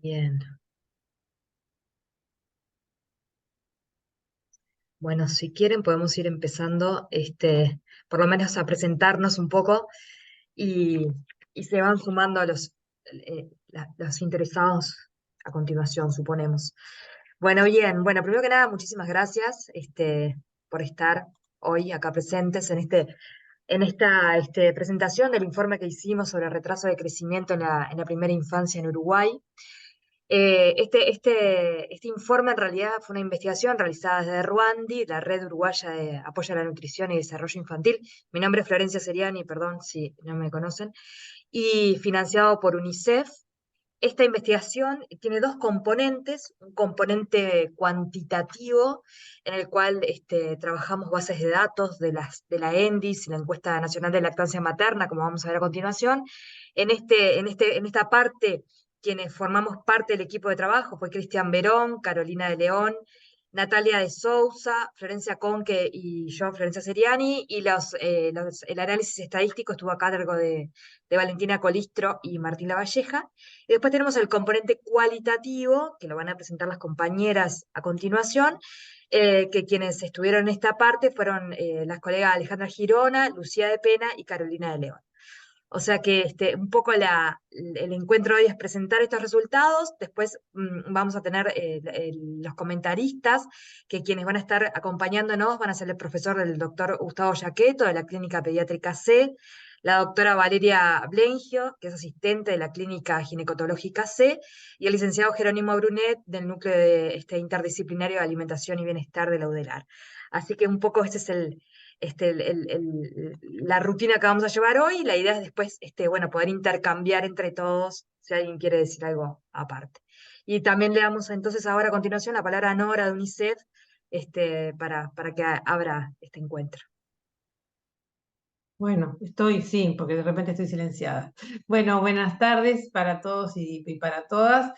Bien. Bueno, si quieren podemos ir empezando, por lo menos a presentarnos un poco y, y se van sumando los interesados a continuación, suponemos. Bueno, bien. Bueno, primero que nada, muchísimas gracias, por estar hoy acá presentes en esta, presentación del informe que hicimos sobre el retraso de crecimiento en la primera infancia en Uruguay. Este informe en realidad fue una investigación realizada desde Ruandi, la Red Uruguaya de Apoyo a la Nutrición y Desarrollo Infantil. Mi nombre es Florencia Seriani, perdón si no me conocen, y financiado por UNICEF. Esta investigación tiene dos componentes: un componente cuantitativo, en el cual trabajamos bases de datos de la ENDIS y la Encuesta Nacional de Lactancia Materna, como vamos a ver a continuación. En esta parte, quienes formamos parte del equipo de trabajo fue Cristian Verón, Carolina de León, Natalia de Souza, Florencia Conque y yo, Florencia Seriani, y el análisis estadístico estuvo a cargo de Valentina Colistro y Martín Lavalleja. Y después tenemos el componente cualitativo, que lo van a presentar las compañeras a continuación, que quienes estuvieron en esta parte fueron las colegas Alejandra Girona, Lucía de Pena y Carolina de León. O sea que un poco el encuentro hoy es presentar estos resultados. Después vamos a tener los comentaristas, que quienes van a estar acompañándonos van a ser el profesor del doctor Gustavo Yaqueto, de la Clínica Pediátrica C, la doctora Valeria Blengio, que es asistente de la Clínica Ginecotológica C, y el licenciado Jerónimo Brunet, del Núcleo Interdisciplinario de Alimentación y Bienestar de la UDELAR. Así que un poco este es la rutina que vamos a llevar hoy. La idea es después, bueno, poder intercambiar entre todos si alguien quiere decir algo aparte. Y también le damos entonces ahora a continuación la palabra a Nora de UNICEF, para que abra este encuentro. Bueno, sí, porque de repente estoy silenciada. Bueno, buenas tardes para todos y para todas.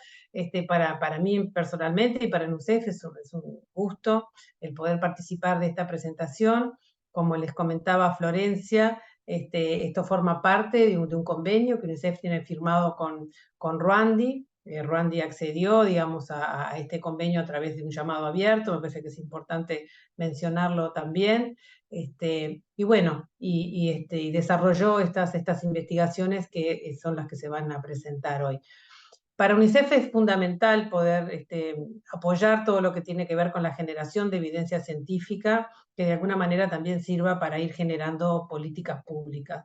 Para mí personalmente y para UNICEF es un gusto el poder participar de esta presentación. Como les comentaba Florencia, esto forma parte de un convenio que UNICEF tiene firmado con Ruandi. Ruandi accedió, digamos, a este convenio a través de un llamado abierto. Me parece que es importante mencionarlo también. Y bueno, y desarrolló estas investigaciones que son las que se van a presentar hoy. Para UNICEF es fundamental poder apoyar todo lo que tiene que ver con la generación de evidencia científica, que de alguna manera también sirva para ir generando políticas públicas.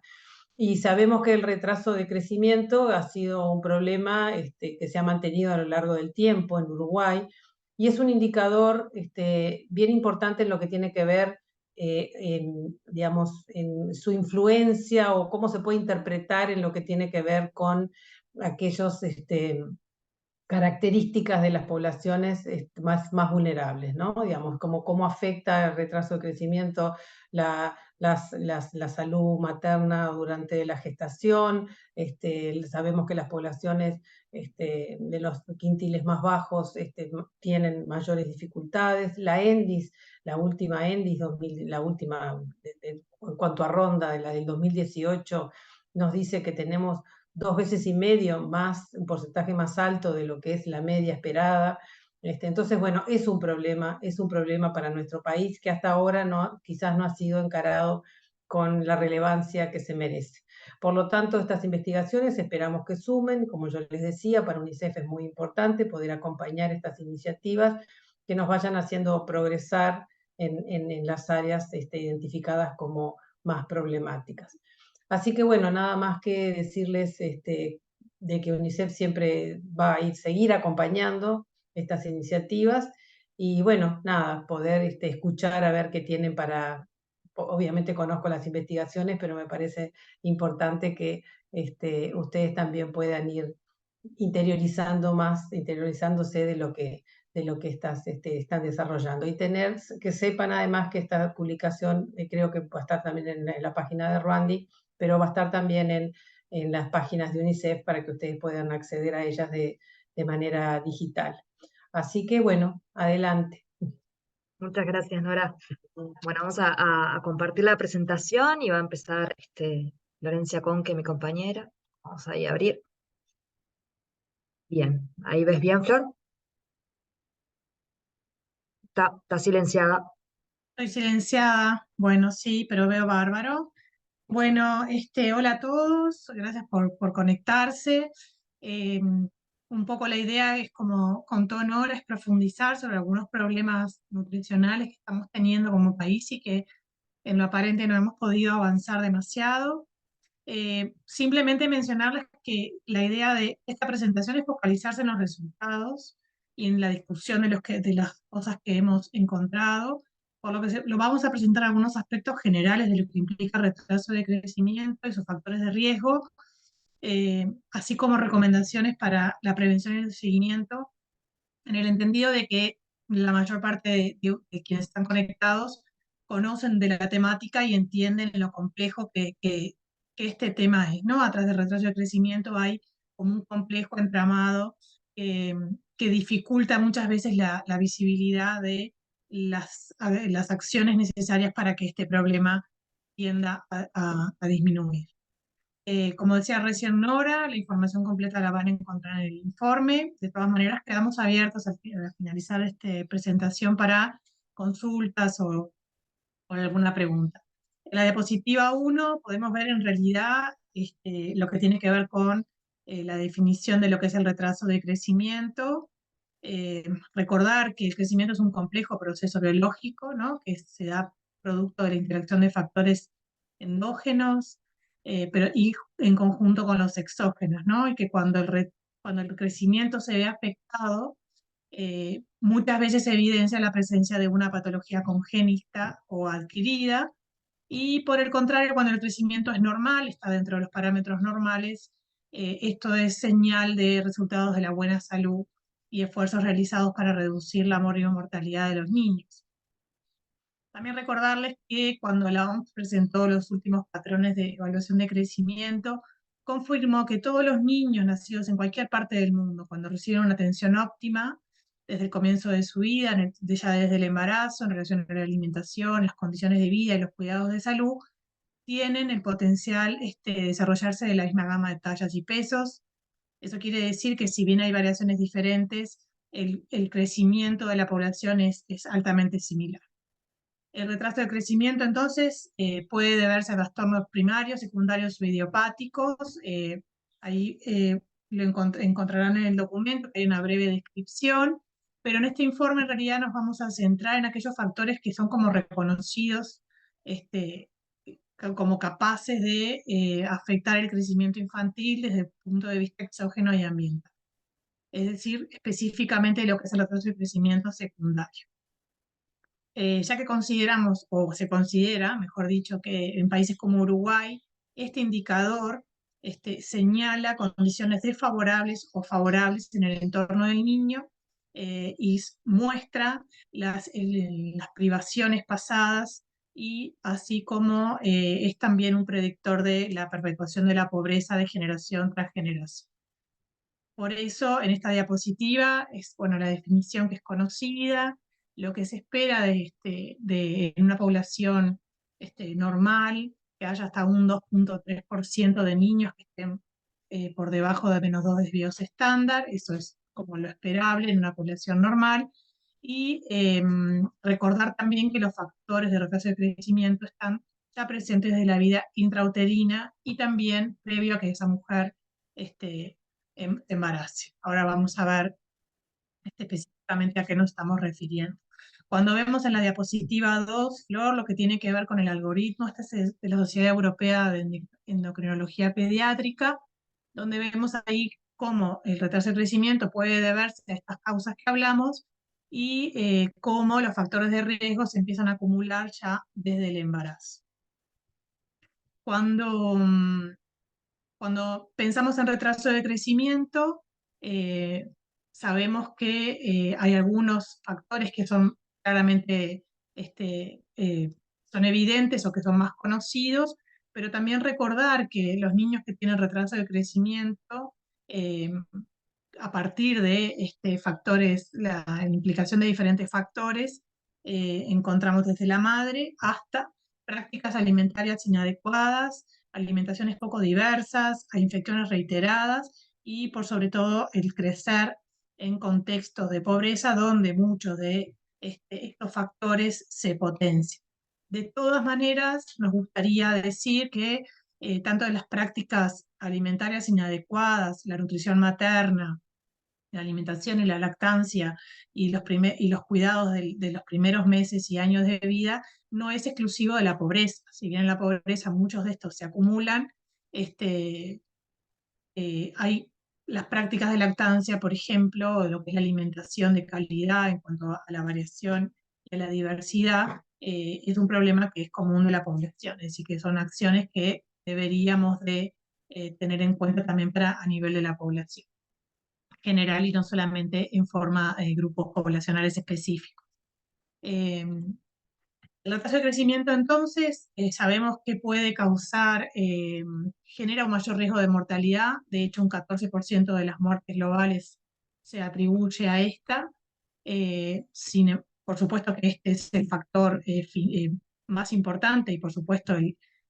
Y sabemos que el retraso de crecimiento ha sido un problema que se ha mantenido a lo largo del tiempo en Uruguay, y es un indicador bien importante en lo que tiene que ver, digamos, en su influencia o cómo se puede interpretar en lo que tiene que ver con aquellos características de las poblaciones más vulnerables, ¿no? Digamos, cómo afecta el retraso de crecimiento la salud materna durante la gestación. Sabemos que las poblaciones de los quintiles más bajos tienen mayores dificultades. La ENDIS, la última ENDIS, la última en cuanto a ronda, la del 2018, nos dice que tenemos 2,5 veces más, un porcentaje más alto de lo que es la media esperada. Entonces, bueno, es un problema para nuestro país que hasta ahora quizás no ha sido encarado con la relevancia que se merece. Por lo tanto, estas investigaciones esperamos que sumen. Como yo les decía, para UNICEF es muy importante poder acompañar estas iniciativas que nos vayan haciendo progresar en las áreas identificadas como más problemáticas. Así que bueno, nada más que decirles de que UNICEF siempre va a seguir acompañando estas iniciativas, y bueno, nada, poder escuchar a ver qué tienen obviamente conozco las investigaciones, pero me parece importante que ustedes también puedan ir interiorizándose de lo que están desarrollando, y que sepan además que esta publicación creo que va a estar también en la página de Ruandi, pero va a estar también en las páginas de UNICEF para que ustedes puedan acceder a ellas de manera digital. Así que bueno, adelante. Muchas gracias, Nora. Bueno, vamos a compartir la presentación y va a empezar Florencia Conque, mi compañera. Vamos ahí a abrir. Bien, ahí ves bien, Flor. Está silenciada. Estoy silenciada. Bueno, sí, pero veo bárbaro. Bueno, hola a todos, gracias por conectarse. Un poco la idea es, como contó Nora, es profundizar sobre algunos problemas nutricionales que estamos teniendo como país y que en lo aparente no hemos podido avanzar demasiado. Simplemente mencionarles que la idea de esta presentación es focalizarse en los resultados y en la discusión de las cosas que hemos encontrado, por lo que lo vamos a presentar algunos aspectos generales de lo que implica retraso de crecimiento y sus factores de riesgo, así como recomendaciones para la prevención y el seguimiento, en el entendido de que la mayor parte de quienes están conectados conocen de la temática y entienden lo complejo que este tema es, ¿no? A través del retraso de crecimiento hay como un complejo entramado eh, que dificulta muchas veces la visibilidad de las acciones necesarias para que este problema tienda a disminuir. Como decía recién Nora, la información completa la van a encontrar en el informe. De todas maneras, quedamos abiertos a finalizar esta presentación para consultas o alguna pregunta. En la diapositiva 1 podemos ver en realidad lo que tiene que ver con la definición de lo que es el retraso de crecimiento. Recordar que el crecimiento es un complejo proceso biológico, ¿no? Que se da producto de la interacción de factores endógenos, y en conjunto con los exógenos, ¿no? Y que cuando el crecimiento se ve afectado, muchas veces se evidencia la presencia de una patología congénita o adquirida, y por el contrario, cuando el crecimiento es normal, está dentro de los parámetros normales, esto es señal de resultados de la buena salud y esfuerzos realizados para reducir la mortalidad de los niños. También recordarles que cuando la OMS presentó los últimos patrones de evaluación de crecimiento, confirmó que todos los niños nacidos en cualquier parte del mundo, cuando reciben una atención óptima, desde el comienzo de su vida, ya desde el embarazo, en relación a la alimentación, las condiciones de vida y los cuidados de salud, tienen el potencial de desarrollarse de la misma gama de tallas y pesos. Eso quiere decir que si bien hay variaciones diferentes, el crecimiento de la población es altamente similar. El retraso de crecimiento, entonces, puede deberse a trastornos primarios, secundarios o idiopáticos. Ahí encontrarán en el documento que hay una breve descripción, pero en este informe en realidad nos vamos a centrar en aquellos factores que son como reconocidos, como capaces de afectar el crecimiento infantil desde el punto de vista exógeno y ambiental. Es decir, específicamente lo que es el retraso de crecimiento secundario. Ya que consideramos, o se considera, mejor dicho, que en países como Uruguay, este indicador señala condiciones desfavorables o favorables en el entorno del niño, y muestra las privaciones pasadas, y así como es también un predictor de la perpetuación de la pobreza de generación tras generación. Por eso, en esta diapositiva es, bueno, la definición que es conocida, lo que se espera en una población normal, que haya hasta un 2,3% de niños que estén por debajo de -2 desvíos estándar. Eso es como lo esperable en una población normal. Y recordar también que los factores de retraso de crecimiento están ya presentes desde la vida intrauterina y también previo a que esa mujer embarace. Ahora vamos a ver específicamente a qué nos estamos refiriendo. Cuando vemos en la diapositiva 2, Flor, lo que tiene que ver con el algoritmo, este es de la Sociedad Europea de Endocrinología Pediátrica, donde vemos ahí cómo el retraso de crecimiento puede deberse a estas causas que hablamos, y cómo los factores de riesgo se empiezan a acumular ya desde el embarazo. Cuando pensamos en retraso de crecimiento, sabemos que hay algunos factores que son claramente son evidentes o que son más conocidos, pero también recordar que los niños que tienen retraso de crecimiento, a partir de factores, la implicación de diferentes factores, encontramos desde la madre hasta prácticas alimentarias inadecuadas, alimentaciones poco diversas, a infecciones reiteradas y por sobre todo el crecer en contextos de pobreza donde muchos de estos factores se potencian. De todas maneras, nos gustaría decir que tanto de las prácticas alimentarias inadecuadas, la nutrición materna, la alimentación y la lactancia y los cuidados de los primeros meses y años de vida no es exclusivo de la pobreza. Si bien en la pobreza muchos de estos se acumulan, hay las prácticas de lactancia, por ejemplo, lo que es la alimentación de calidad en cuanto a la variación y a la diversidad, es un problema que es común de la población. Es decir, que son acciones que deberíamos de tener en cuenta también a nivel de la población general y no solamente en forma de grupos poblacionales específicos. El retraso de crecimiento, entonces, sabemos que puede causar, genera un mayor riesgo de mortalidad. De hecho, un 14% de las muertes globales se atribuye a esta. Por supuesto que este es el factor más importante y, por supuesto,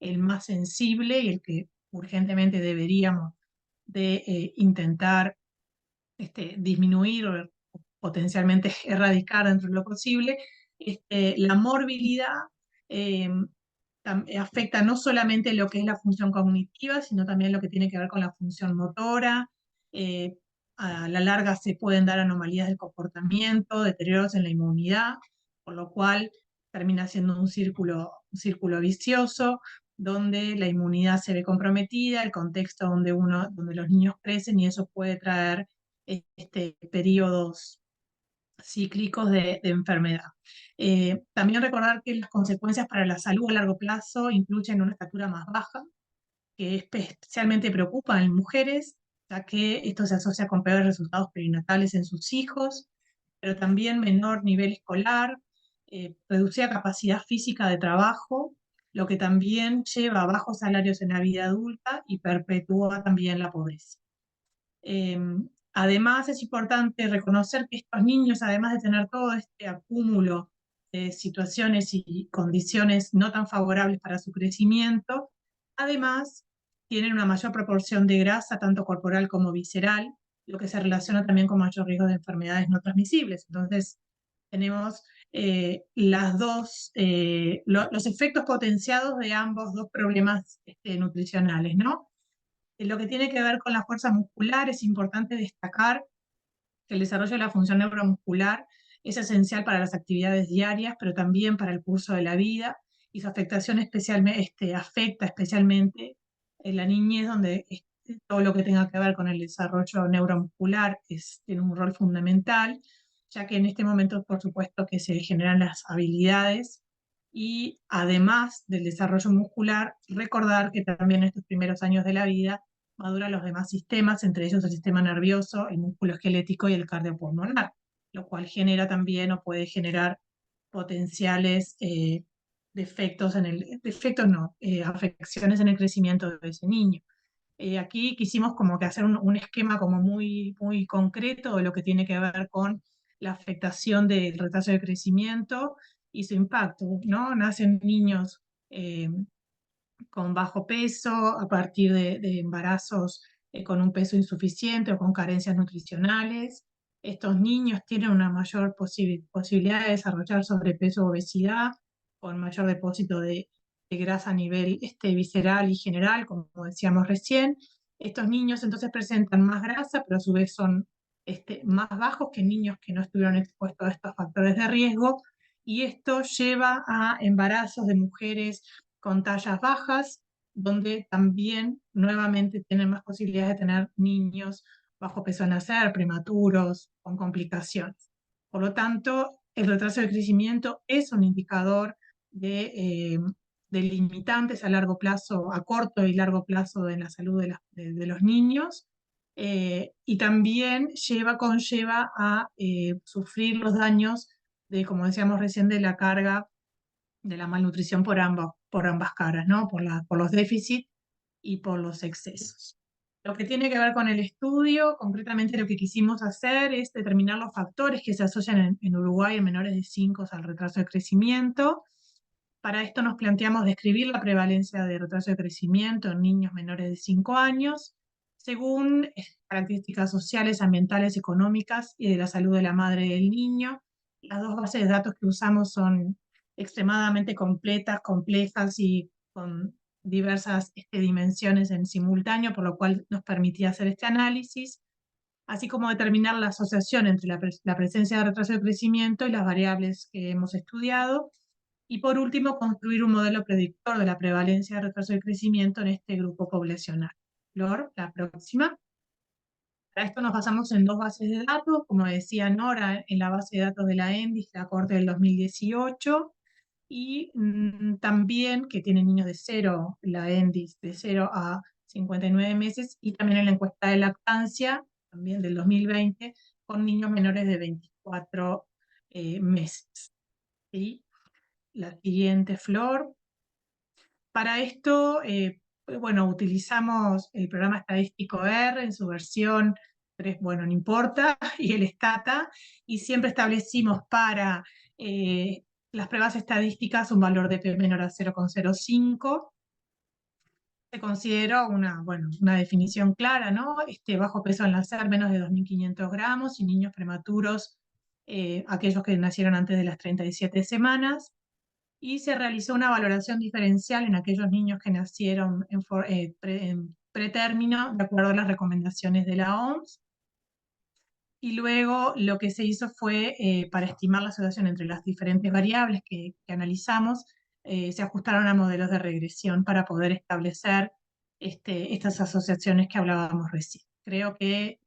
el más sensible y el que urgentemente deberíamos de intentar disminuir o potencialmente erradicar dentro de lo posible. La morbilidad afecta no solamente lo que es la función cognitiva, sino también lo que tiene que ver con la función motora. A la larga se pueden dar anomalías del comportamiento, deterioros en la inmunidad, por lo cual termina siendo un círculo vicioso, donde la inmunidad se ve comprometida, el contexto donde los niños crecen, y eso puede traer periodos cíclicos de enfermedad. También recordar que las consecuencias para la salud a largo plazo incluyen una estatura más baja, que especialmente preocupa en mujeres, ya que esto se asocia con peores resultados perinatales en sus hijos, pero también menor nivel escolar, reducida capacidad física de trabajo, lo que también lleva a bajos salarios en la vida adulta y perpetúa también la pobreza. Además, es importante reconocer que estos niños, además de tener todo este acúmulo de situaciones y condiciones no tan favorables para su crecimiento, además tienen una mayor proporción de grasa, tanto corporal como visceral, lo que se relaciona también con mayor riesgo de enfermedades no transmisibles. Entonces, tenemos los efectos potenciados de ambos dos problemas nutricionales, ¿no? En lo que tiene que ver con la fuerza muscular, es importante destacar que el desarrollo de la función neuromuscular es esencial para las actividades diarias, pero también para el curso de la vida, y su afectación afecta especialmente en la niñez, donde todo lo que tenga que ver con el desarrollo neuromuscular tiene un rol fundamental, ya que en este momento, por supuesto, que se generan las habilidades, y además del desarrollo muscular, recordar que también en estos primeros años de la vida maduran los demás sistemas, entre ellos el sistema nervioso, el músculo esquelético y el cardiopulmonar, lo cual genera también o puede generar potenciales afecciones en el crecimiento de ese niño. Aquí quisimos como que hacer un esquema como muy, muy concreto de lo que tiene que ver con la afectación del retraso de crecimiento y su impacto, ¿no? Nacen niños con bajo peso, a partir de embarazos con un peso insuficiente o con carencias nutricionales. Estos niños tienen una mayor posibilidad de desarrollar sobrepeso o obesidad, con mayor depósito de grasa a nivel visceral y general, como decíamos recién. Estos niños entonces presentan más grasa, pero a su vez son más bajos que niños que no estuvieron expuestos a estos factores de riesgo, y esto lleva a embarazos de mujeres con tallas bajas, donde también nuevamente tienen más posibilidades de tener niños bajo peso a nacer, prematuros, con complicaciones. Por lo tanto, el retraso de crecimiento es un indicador de limitantes a largo plazo, a corto y largo plazo en la salud de los niños, y también conlleva a sufrir los daños como decíamos recién, de la carga de la malnutrición por ambas caras, ¿no? Por los déficits y por los excesos. Lo que tiene que ver con el estudio, concretamente lo que quisimos hacer es determinar los factores que se asocian en Uruguay en menores de 5 al retraso de crecimiento. Para esto nos planteamos describir la prevalencia de retraso de crecimiento en niños menores de 5 años, según características sociales, ambientales, económicas y de la salud de la madre y del niño. Las dos bases de datos que usamos son extremadamente completas, complejas y con diversas dimensiones en simultáneo, por lo cual nos permitía hacer este análisis, así como determinar la asociación entre la presencia de retraso de crecimiento y las variables que hemos estudiado. Y por último, construir un modelo predictor de la prevalencia de retraso de crecimiento en este grupo poblacional. Flor, la próxima. Para esto nos basamos en dos bases de datos, como decía Nora, en la base de datos de la ENDIS, la corte del 2018, y también que tiene niños de 0, la ENDIS, de 0 a 59 meses, y también en la encuesta de lactancia, también del 2020, con niños menores de 24 meses. ¿Sí? La siguiente, Flor. Para esto, bueno, utilizamos el programa estadístico R en su versión 3, bueno, no importa, y el Stata, y siempre establecimos para las pruebas estadísticas un valor de P menor a 0,05. Se consideró bueno, una definición clara, ¿no? Bajo peso al nacer, menos de 2.500 gramos, y niños prematuros, aquellos que nacieron antes de las 37 semanas. Y se realizó una valoración diferencial en aquellos niños que nacieron en pretérmino, de acuerdo a las recomendaciones de la OMS. Y luego lo que se hizo fue, para estimar la asociación entre las diferentes variables que analizamos, se ajustaron a modelos de regresión para poder establecer estas asociaciones que hablábamos recién. Creo que,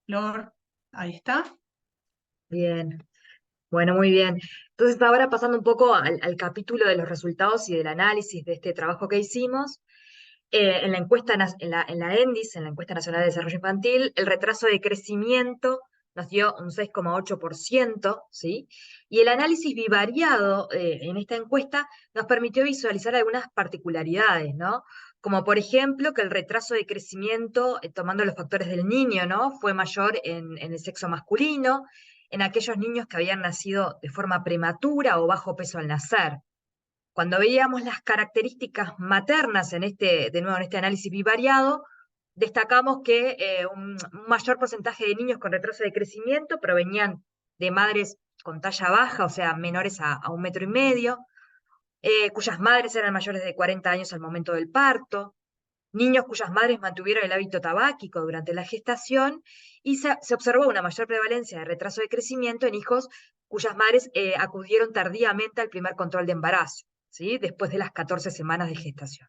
Flor, ahí está. Bien. Bueno, muy bien. Entonces, ahora pasando un poco al capítulo de los resultados y del análisis de este trabajo que hicimos, en la encuesta, en la ENDIS, en la Encuesta Nacional de Desarrollo Infantil, el retraso de crecimiento nos dio un 6,8%, ¿sí? Y el análisis bivariado en esta encuesta nos permitió visualizar algunas particularidades, ¿no? Como por ejemplo que el retraso de crecimiento, tomando los factores del niño, ¿no? Fue mayor en el sexo masculino, en aquellos niños que habían nacido de forma prematura o bajo peso al nacer. Cuando veíamos las características maternas de nuevo en este análisis bivariado, destacamos que un mayor porcentaje de niños con retraso de crecimiento provenían de madres con talla baja, o sea, menores a 1,5 metros, cuyas madres eran mayores de 40 años al momento del parto, niños cuyas madres mantuvieron el hábito tabáquico durante la gestación, y se observó una mayor prevalencia de retraso de crecimiento en hijos cuyas madres acudieron tardíamente al primer control de embarazo, ¿sí? Después de las 14 semanas de gestación.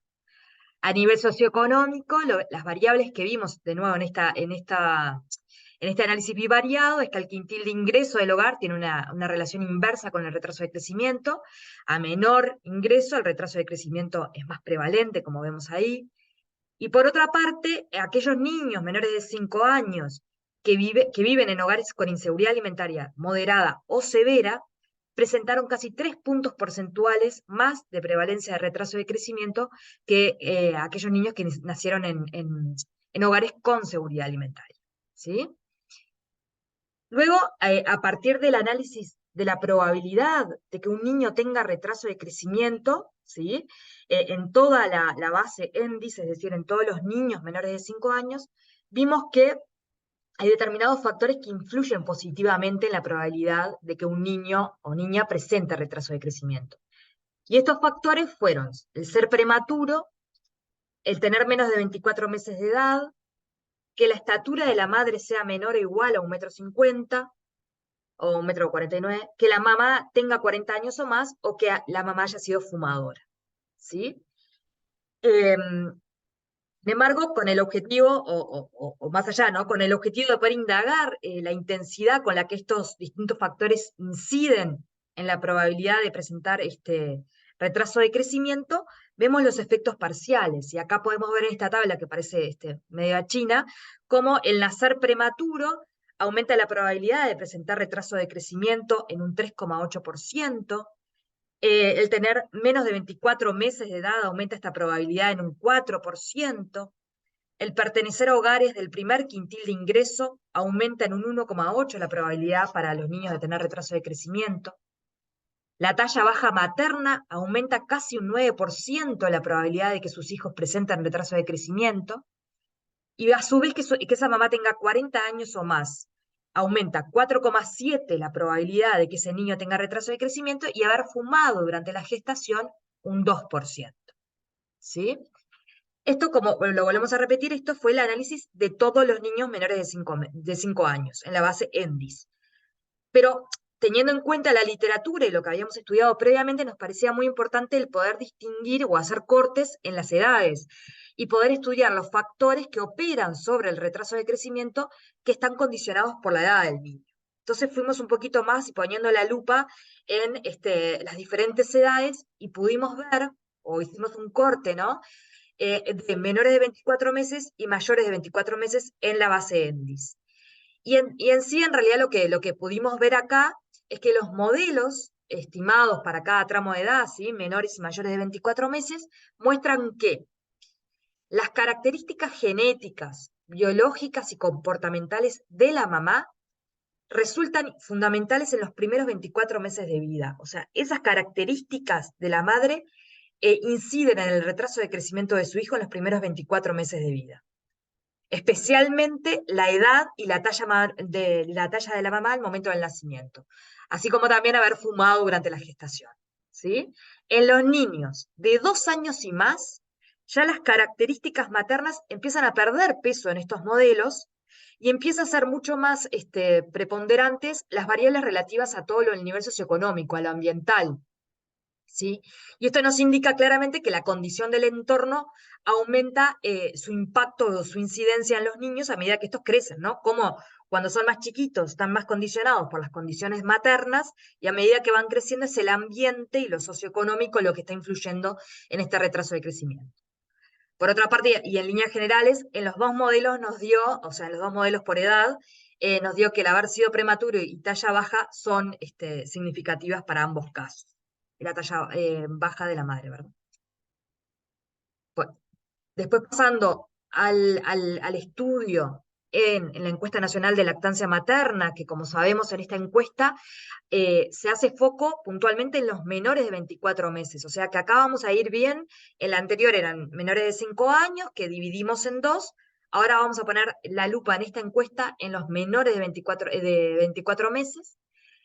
A nivel socioeconómico, las variables que vimos de nuevo en este análisis bivariado es que el quintil de ingreso del hogar tiene una relación inversa con el retraso de crecimiento. A menor ingreso, el retraso de crecimiento es más prevalente, como vemos ahí. Y por otra parte, aquellos niños menores de 5 años que viven en hogares con inseguridad alimentaria moderada o severa, presentaron casi 3 puntos porcentuales más de prevalencia de retraso de crecimiento que aquellos niños que nacieron en hogares con seguridad alimentaria, ¿sí? Luego, a partir del análisis de la probabilidad de que un niño tenga retraso de crecimiento, ¿sí? En toda la base ENDIS, es decir, en todos los niños menores de 5 años, vimos que hay determinados factores que influyen positivamente en la probabilidad de que un niño o niña presente retraso de crecimiento. Y estos factores fueron el ser prematuro, el tener menos de 24 meses de edad, que la estatura de la madre sea menor o igual a 1,50 m, o 1,49 m, que la mamá tenga 40 años o más, o que la mamá haya sido fumadora, ¿sí? Sin embargo, con el objetivo, o más allá, ¿no? Con el objetivo de poder indagar la intensidad con la que estos distintos factores inciden en la probabilidad de presentar este retraso de crecimiento, vemos los efectos parciales. Y acá podemos ver en esta tabla, que parece medio china, cómo el nacer prematuro aumenta la probabilidad de presentar retraso de crecimiento en un 3,8%. El tener menos de 24 meses de edad aumenta esta probabilidad en un 4%. El pertenecer a hogares del primer quintil de ingreso aumenta en un 1,8% la probabilidad para los niños de tener retraso de crecimiento. La talla baja materna aumenta casi un 9% la probabilidad de que sus hijos presenten retraso de crecimiento. y a su vez que esa mamá tenga 40 años o más, aumenta 4,7 la probabilidad de que ese niño tenga retraso de crecimiento y haber fumado durante la gestación un 2%. ¿Sí? Esto, como lo volvemos a repetir, esto fue el análisis de todos los niños menores de 5 años, en la base ENDIS. Pero teniendo en cuenta la literatura y lo que habíamos estudiado previamente, nos parecía muy importante el poder distinguir o hacer cortes en las edades y poder estudiar los factores que operan sobre el retraso de crecimiento que están condicionados por la edad del niño. Entonces fuimos un poquito más y poniendo la lupa en las diferentes edades y pudimos ver, o hicimos un corte, ¿no? De menores de 24 meses y mayores de 24 meses en la base ENDIS. Y en sí, en realidad, lo que pudimos ver acá es que los modelos estimados para cada tramo de edad, ¿sí? Menores y mayores de 24 meses, muestran que las características genéticas, biológicas y comportamentales de la mamá resultan fundamentales en los primeros 24 meses de vida. O sea, esas características de la madre inciden en el retraso de crecimiento de su hijo en los primeros 24 meses de vida. Especialmente la edad y la talla de la mamá al momento del nacimiento, así como también haber fumado durante la gestación. ¿Sí? En los niños de 2 años y más, ya las características maternas empiezan a perder peso en estos modelos y empiezan a ser mucho más preponderantes las variables relativas a todo el nivel socioeconómico, a lo ambiental. ¿Sí? Y esto nos indica claramente que la condición del entorno aumenta su impacto o su incidencia en los niños a medida que estos crecen, ¿no? Como cuando son más chiquitos están más condicionados por las condiciones maternas y a medida que van creciendo es el ambiente y lo socioeconómico lo que está influyendo en este retraso de crecimiento. Por otra parte, y en líneas generales, en los dos modelos nos dio, o sea, en los dos modelos por edad, nos dio que el haber sido prematuro y talla baja son significativas para ambos casos. La talla baja de la madre, ¿verdad? Bueno, después pasando al estudio en la encuesta nacional de lactancia materna, que como sabemos en esta encuesta se hace foco puntualmente en los menores de 24 meses, o sea que acá vamos a ir bien, en la anterior eran menores de 5 años, que dividimos en dos, ahora vamos a poner la lupa en esta encuesta en los menores de 24 meses.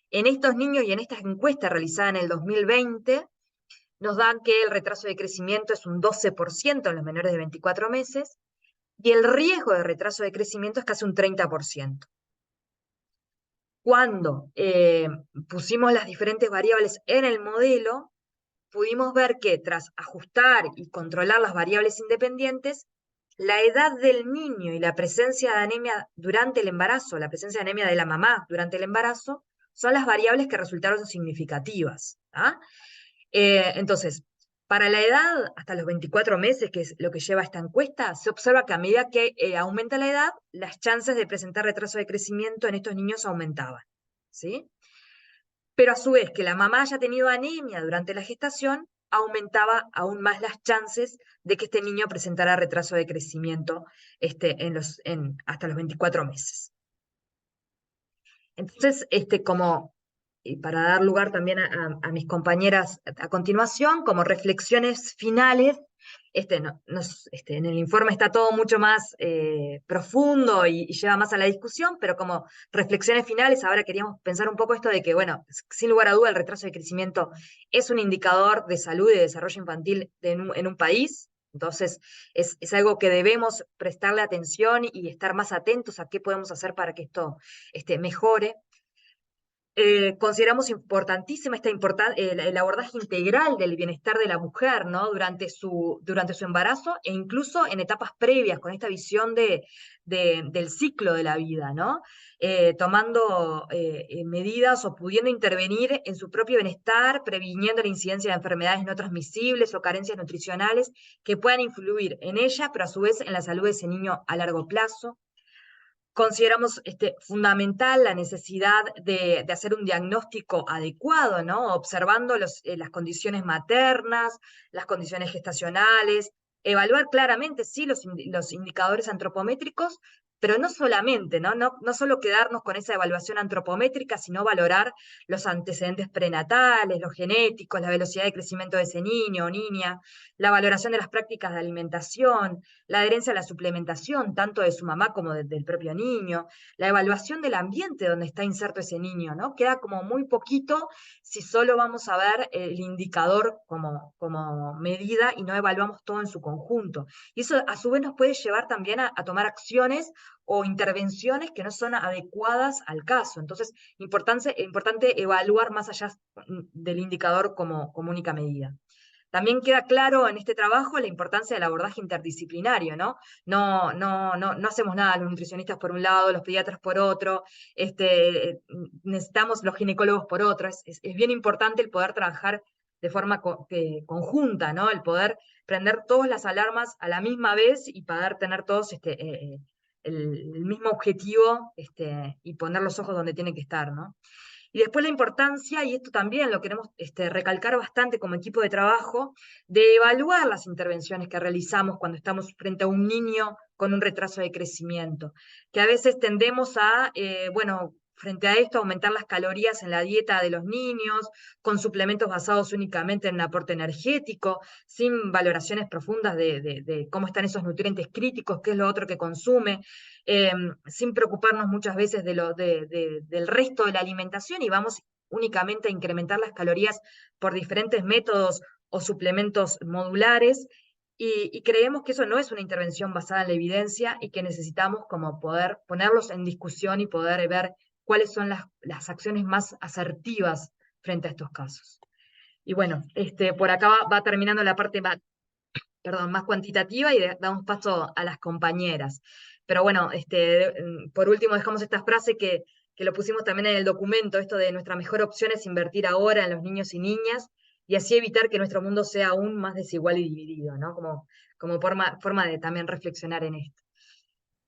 En estos niños y en esta encuesta realizada en el 2020, nos dan que el retraso de crecimiento es un 12% en los menores de 24 meses y el riesgo de retraso de crecimiento es casi un 30%. Cuando pusimos las diferentes variables en el modelo, pudimos ver que tras ajustar y controlar las variables independientes, la edad del niño y la presencia de anemia durante el embarazo, la presencia de anemia de la mamá durante el embarazo, son las variables que resultaron significativas. ¿Ah? Entonces, para la edad, hasta los 24 meses, que es lo que lleva esta encuesta, se observa que a medida que aumenta la edad, las chances de presentar retraso de crecimiento en estos niños aumentaban. ¿Sí? Pero a su vez, que la mamá haya tenido anemia durante la gestación, aumentaba aún más las chances de que este niño presentara retraso de crecimiento hasta los 24 meses. Entonces, para dar lugar también a mis compañeras a continuación, como reflexiones finales, en el informe está todo mucho más profundo y lleva más a la discusión, pero como reflexiones finales, ahora queríamos pensar un poco esto de que, bueno, sin lugar a duda el retraso de crecimiento es un indicador de salud y de desarrollo infantil en un país. Entonces, es algo que debemos prestarle atención y estar más atentos a qué podemos hacer para que esto mejore. Consideramos importantísima el abordaje integral del bienestar de la mujer, ¿no? durante su embarazo e incluso en etapas previas, con esta visión del ciclo de la vida, ¿no? Tomando medidas o pudiendo intervenir en su propio bienestar, previniendo la incidencia de enfermedades no transmisibles o carencias nutricionales que puedan influir en ella, pero a su vez en la salud de ese niño a largo plazo. Consideramos fundamental la necesidad de hacer un diagnóstico adecuado, ¿no? Observando las condiciones maternas, las condiciones gestacionales, evaluar claramente, sí, los indicadores antropométricos, pero no solamente, no solo quedarnos con esa evaluación antropométrica, sino valorar los antecedentes prenatales, los genéticos, la velocidad de crecimiento de ese niño o niña, la valoración de las prácticas de alimentación, la adherencia a la suplementación, tanto de su mamá como del propio niño, la evaluación del ambiente donde está inserto ese niño, ¿no? Queda como muy poquito si solo vamos a ver el indicador como medida y no evaluamos todo en su conjunto. Y eso a su vez nos puede llevar también a tomar acciones o intervenciones que no son adecuadas al caso. Entonces, importante evaluar más allá del indicador como única medida. También queda claro en este trabajo la importancia del abordaje interdisciplinario, ¿no? No hacemos nada los nutricionistas por un lado, los pediatras por otro, necesitamos los ginecólogos por otro. Es bien importante el poder trabajar de forma conjunta, ¿no? El poder prender todas las alarmas a la misma vez y poder tener todos el mismo objetivo y poner los ojos donde tiene que estar, ¿no? Y después la importancia, y esto también lo queremos recalcar bastante como equipo de trabajo, de evaluar las intervenciones que realizamos cuando estamos frente a un niño con un retraso de crecimiento, que a veces tendemos a, frente a esto, aumentar las calorías en la dieta de los niños, con suplementos basados únicamente en un aporte energético, sin valoraciones profundas de cómo están esos nutrientes críticos, qué es lo otro que consume, sin preocuparnos muchas veces del resto de la alimentación y vamos únicamente a incrementar las calorías por diferentes métodos o suplementos modulares, y creemos que eso no es una intervención basada en la evidencia y que necesitamos como poder ponerlos en discusión y poder ver cuáles son las acciones más asertivas frente a estos casos. Y bueno, por acá va terminando la parte más cuantitativa y damos paso a las compañeras. Pero bueno, por último dejamos esta frase que lo pusimos también en el documento, esto de nuestra mejor opción es invertir ahora en los niños y niñas y así evitar que nuestro mundo sea aún más desigual y dividido, ¿no? Como forma de también reflexionar en esto.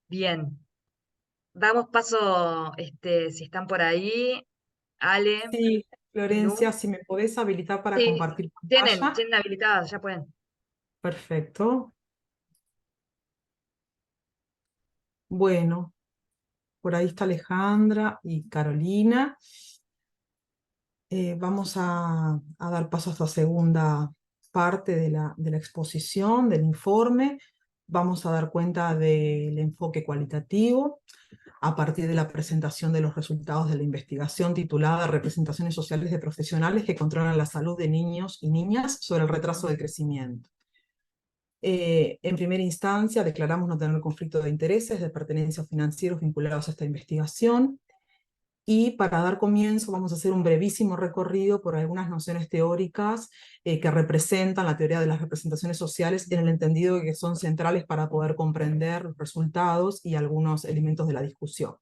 Bien, damos paso, si están por ahí, Ale, Sí, Lu. Florencia, si me podés habilitar para Sí, compartir tienen pantalla. habilitadas, ya pueden. Perfecto. Bueno, por ahí está Alejandra y Carolina. Vamos a dar paso a esta segunda parte de la exposición, del informe. Vamos a dar cuenta del enfoque cualitativo a partir de la presentación de los resultados de la investigación titulada Representaciones sociales de profesionales que controlan la salud de niños y niñas sobre el retraso de crecimiento. En primera instancia, declaramos no tener conflicto de intereses, de pertenencia financieros vinculados a esta investigación. Y para dar comienzo vamos a hacer un brevísimo recorrido por algunas nociones teóricas que representan la teoría de las representaciones sociales en el entendido de que son centrales para poder comprender los resultados y algunos elementos de la discusión.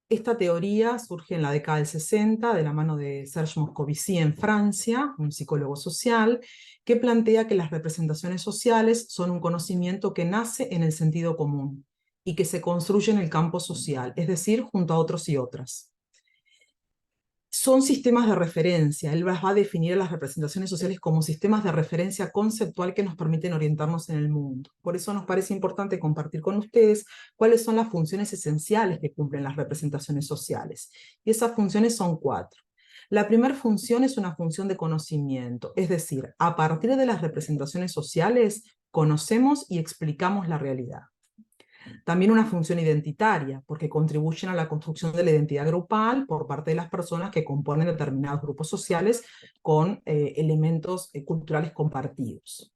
Esta teoría surge en la década del 60 de la mano de Serge Moscovici en Francia, un psicólogo social, que plantea que las representaciones sociales son un conocimiento que nace en el sentido común y que se construye en el campo social, es decir, junto a otros y otras. Son sistemas de referencia. Él va a definir las representaciones sociales como sistemas de referencia conceptual que nos permiten orientarnos en el mundo. Por eso nos parece importante compartir con ustedes cuáles son las funciones esenciales que cumplen las representaciones sociales. Y esas funciones son 4. La primera función es una función de conocimiento, es decir, a partir de las representaciones sociales conocemos y explicamos la realidad. También una función identitaria, porque contribuyen a la construcción de la identidad grupal por parte de las personas que componen determinados grupos sociales con elementos culturales compartidos.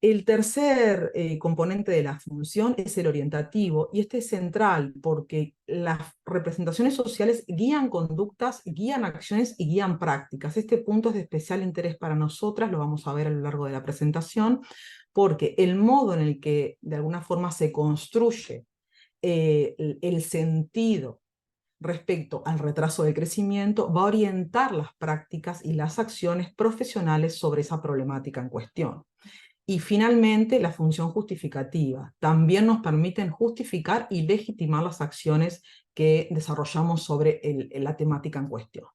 El tercer componente de la función es el orientativo, y este es central porque las representaciones sociales guían conductas, guían acciones y guían prácticas. Este punto es de especial interés para nosotras, lo vamos a ver a lo largo de la presentación, porque el modo en el que de alguna forma se construye el sentido respecto al retraso de crecimiento va a orientar las prácticas y las acciones profesionales sobre esa problemática en cuestión. Y finalmente, la función justificativa. También nos permiten justificar y legitimar las acciones que desarrollamos sobre la temática en cuestión.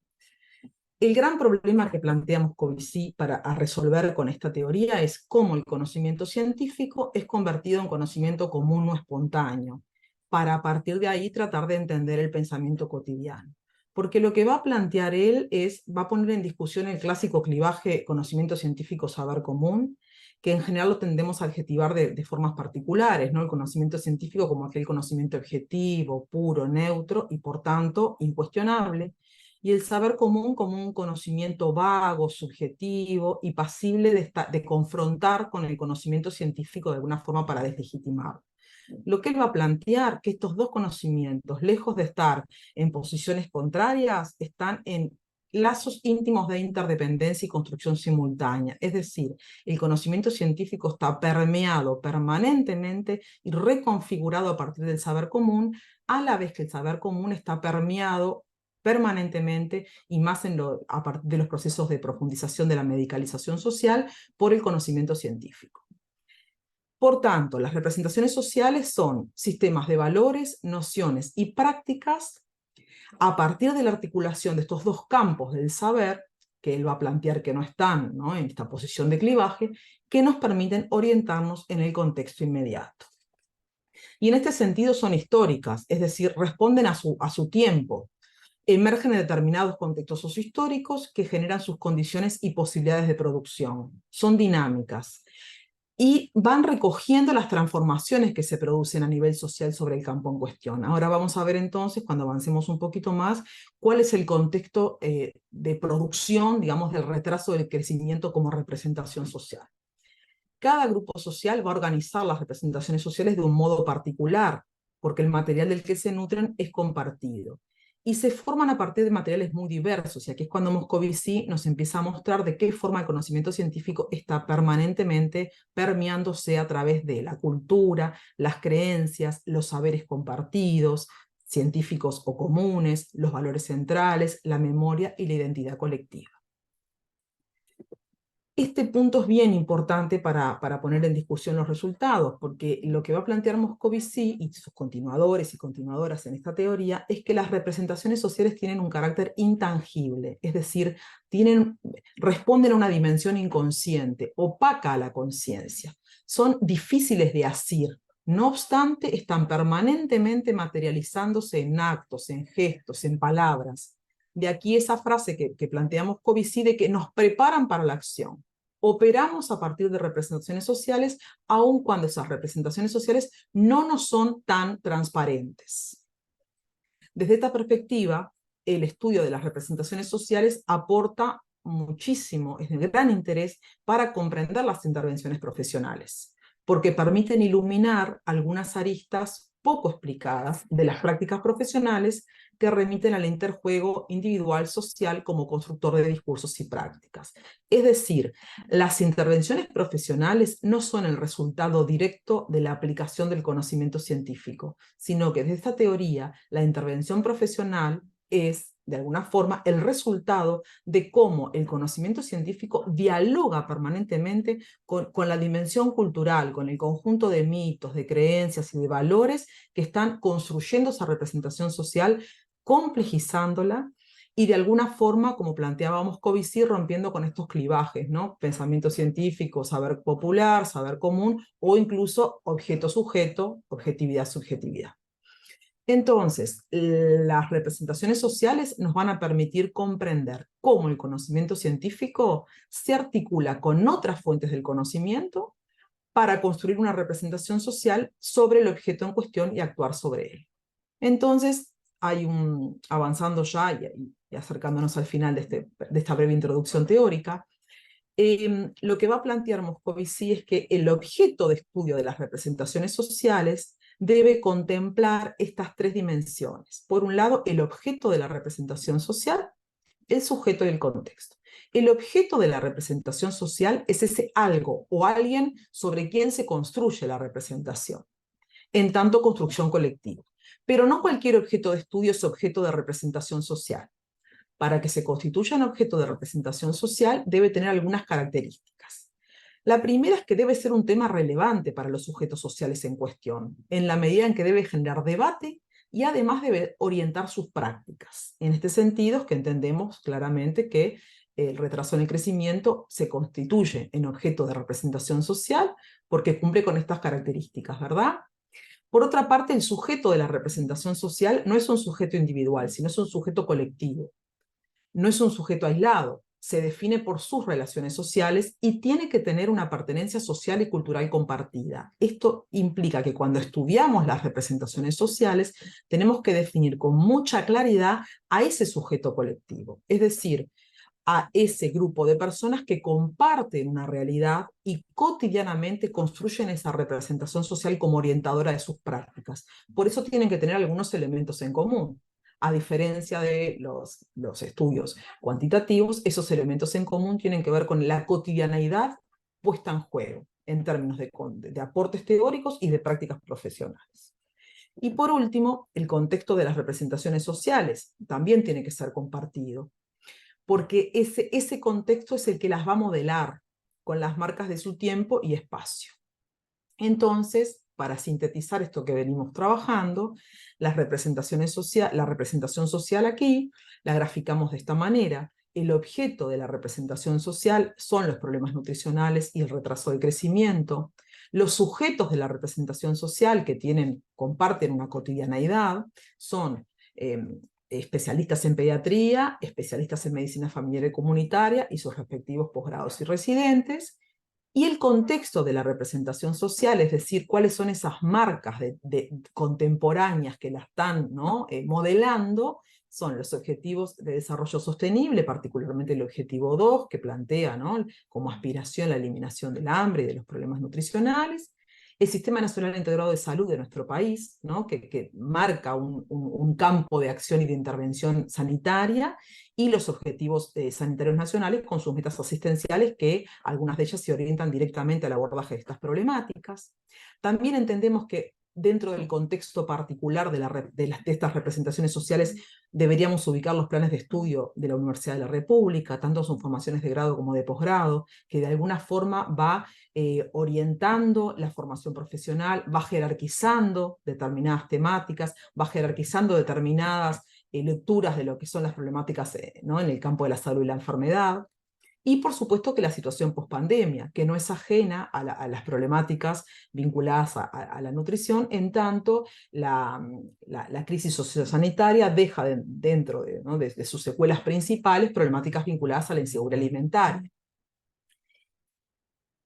El gran problema que plantea Moscovici para resolver con esta teoría es cómo el conocimiento científico es convertido en conocimiento común o espontáneo. para a partir de ahí tratar de entender el pensamiento cotidiano. Porque lo que va a plantear él va a poner en discusión el clásico clivaje conocimiento científico-saber común, que en general lo tendemos a adjetivar de formas particulares, ¿no? El conocimiento científico como aquel conocimiento objetivo, puro, neutro y por tanto incuestionable, y el saber común como un conocimiento vago, subjetivo y pasible de confrontar con el conocimiento científico de alguna forma para deslegitimarlo. Lo que él va a plantear que estos dos conocimientos, lejos de estar en posiciones contrarias, están en lazos íntimos de interdependencia y construcción simultánea. Es decir, el conocimiento científico está permeado permanentemente y reconfigurado a partir del saber común, a la vez que el saber común está permeado permanentemente y más a partir de los procesos de profundización de la medicalización social por el conocimiento científico. Por tanto, las representaciones sociales son sistemas de valores, nociones y prácticas a partir de la articulación de estos dos campos del saber, que él va a plantear que no están, ¿no?, en esta posición de clivaje, que nos permiten orientarnos en el contexto inmediato. Y en este sentido son históricas, es decir, responden a su tiempo, emergen en determinados contextos sociohistóricos que generan sus condiciones y posibilidades de producción, son dinámicas, y van recogiendo las transformaciones que se producen a nivel social sobre el campo en cuestión. Ahora vamos a ver entonces, cuando avancemos un poquito más, cuál es el contexto de producción, digamos, del retraso del crecimiento como representación social. Cada grupo social va a organizar las representaciones sociales de un modo particular, porque el material del que se nutren es compartido. Y se forman a partir de materiales muy diversos, y aquí es cuando Moscovici nos empieza a mostrar de qué forma el conocimiento científico está permanentemente permeándose a través de la cultura, las creencias, los saberes compartidos, científicos o comunes, los valores centrales, la memoria y la identidad colectiva. Este punto es bien importante para poner en discusión los resultados, porque lo que va a plantear Moscovici y sus continuadores y continuadoras en esta teoría es que las representaciones sociales tienen un carácter intangible, es decir, responden a una dimensión inconsciente, opaca a la conciencia. Son difíciles de asir, no obstante, están permanentemente materializándose en actos, en gestos, en palabras. De aquí esa frase que plantea Moscovici de que nos preparan para la acción. Operamos a partir de representaciones sociales, aun cuando esas representaciones sociales no nos son tan transparentes. Desde esta perspectiva, el estudio de las representaciones sociales aporta muchísimo, es de gran interés para comprender las intervenciones profesionales, porque permiten iluminar algunas aristas poco explicadas de las prácticas profesionales que remiten al interjuego individual-social como constructor de discursos y prácticas. Es decir, las intervenciones profesionales no son el resultado directo de la aplicación del conocimiento científico, sino que desde esta teoría la intervención profesional es, de alguna forma, el resultado de cómo el conocimiento científico dialoga permanentemente con la dimensión cultural, con el conjunto de mitos, de creencias y de valores que están construyendo esa representación social, complejizándola y de alguna forma, como planteaba Moscovici, rompiendo con estos clivajes, ¿no? Pensamiento científico, saber popular, saber común, o incluso objeto-sujeto, objetividad-subjetividad. Entonces, las representaciones sociales nos van a permitir comprender cómo el conocimiento científico se articula con otras fuentes del conocimiento para construir una representación social sobre el objeto en cuestión y actuar sobre él. Entonces, avanzando ya y acercándonos al final de esta breve introducción teórica, lo que va a plantear Moscovici es que el objeto de estudio de las representaciones sociales debe contemplar estas tres dimensiones. Por un lado, el objeto de la representación social, el sujeto y el contexto. El objeto de la representación social es ese algo o alguien sobre quien se construye la representación, en tanto construcción colectiva. Pero no cualquier objeto de estudio es objeto de representación social. Para que se constituya un objeto de representación social, debe tener algunas características. La primera es que debe ser un tema relevante para los sujetos sociales en cuestión, en la medida en que debe generar debate y además debe orientar sus prácticas. En este sentido es que entendemos claramente que el retraso en el crecimiento se constituye en objeto de representación social porque cumple con estas características, ¿verdad? Por otra parte, el sujeto de la representación social no es un sujeto individual, sino es un sujeto colectivo. No es un sujeto aislado, se define por sus relaciones sociales y tiene que tener una pertenencia social y cultural compartida. Esto implica que cuando estudiamos las representaciones sociales, tenemos que definir con mucha claridad a ese sujeto colectivo, es decir, a ese grupo de personas que comparten una realidad y cotidianamente construyen esa representación social como orientadora de sus prácticas. Por eso tienen que tener algunos elementos en común. A diferencia de los estudios cuantitativos, esos elementos en común tienen que ver con la cotidianeidad puesta en juego, en términos de aportes teóricos y de prácticas profesionales. Y por último, el contexto de las representaciones sociales también tiene que ser compartido, porque ese contexto es el que las va a modelar con las marcas de su tiempo y espacio. Entonces, para sintetizar esto que venimos trabajando, la representación social aquí la graficamos de esta manera. El objeto de la representación social son los problemas nutricionales y el retraso del crecimiento. Los sujetos de la representación social que comparten una cotidianeidad son especialistas en pediatría, especialistas en medicina familiar y comunitaria y sus respectivos posgrados y residentes, y el contexto de la representación social, es decir, cuáles son esas marcas contemporáneas que la están, ¿no?, modelando, son los objetivos de desarrollo sostenible, particularmente el objetivo 2, que plantea, ¿no?, como aspiración la eliminación del hambre y de los problemas nutricionales, el Sistema Nacional Integrado de Salud de nuestro país, ¿no?, que marca un campo de acción y de intervención sanitaria, y los objetivos sanitarios nacionales con sus metas asistenciales, que algunas de ellas se orientan directamente al abordaje de estas problemáticas. También entendemos que dentro del contexto particular de estas representaciones sociales deberíamos ubicar los planes de estudio de la Universidad de la República, tanto en sus formaciones de grado como de posgrado, que de alguna forma va orientando la formación profesional, va jerarquizando determinadas temáticas, va jerarquizando determinadas lecturas de lo que son las problemáticas ¿no?, en el campo de la salud y la enfermedad. Y por supuesto que la situación pospandemia, que no es ajena a las problemáticas vinculadas a la nutrición, en tanto la crisis sociosanitaria deja dentro ¿no?, de sus secuelas principales problemáticas vinculadas a la inseguridad alimentaria.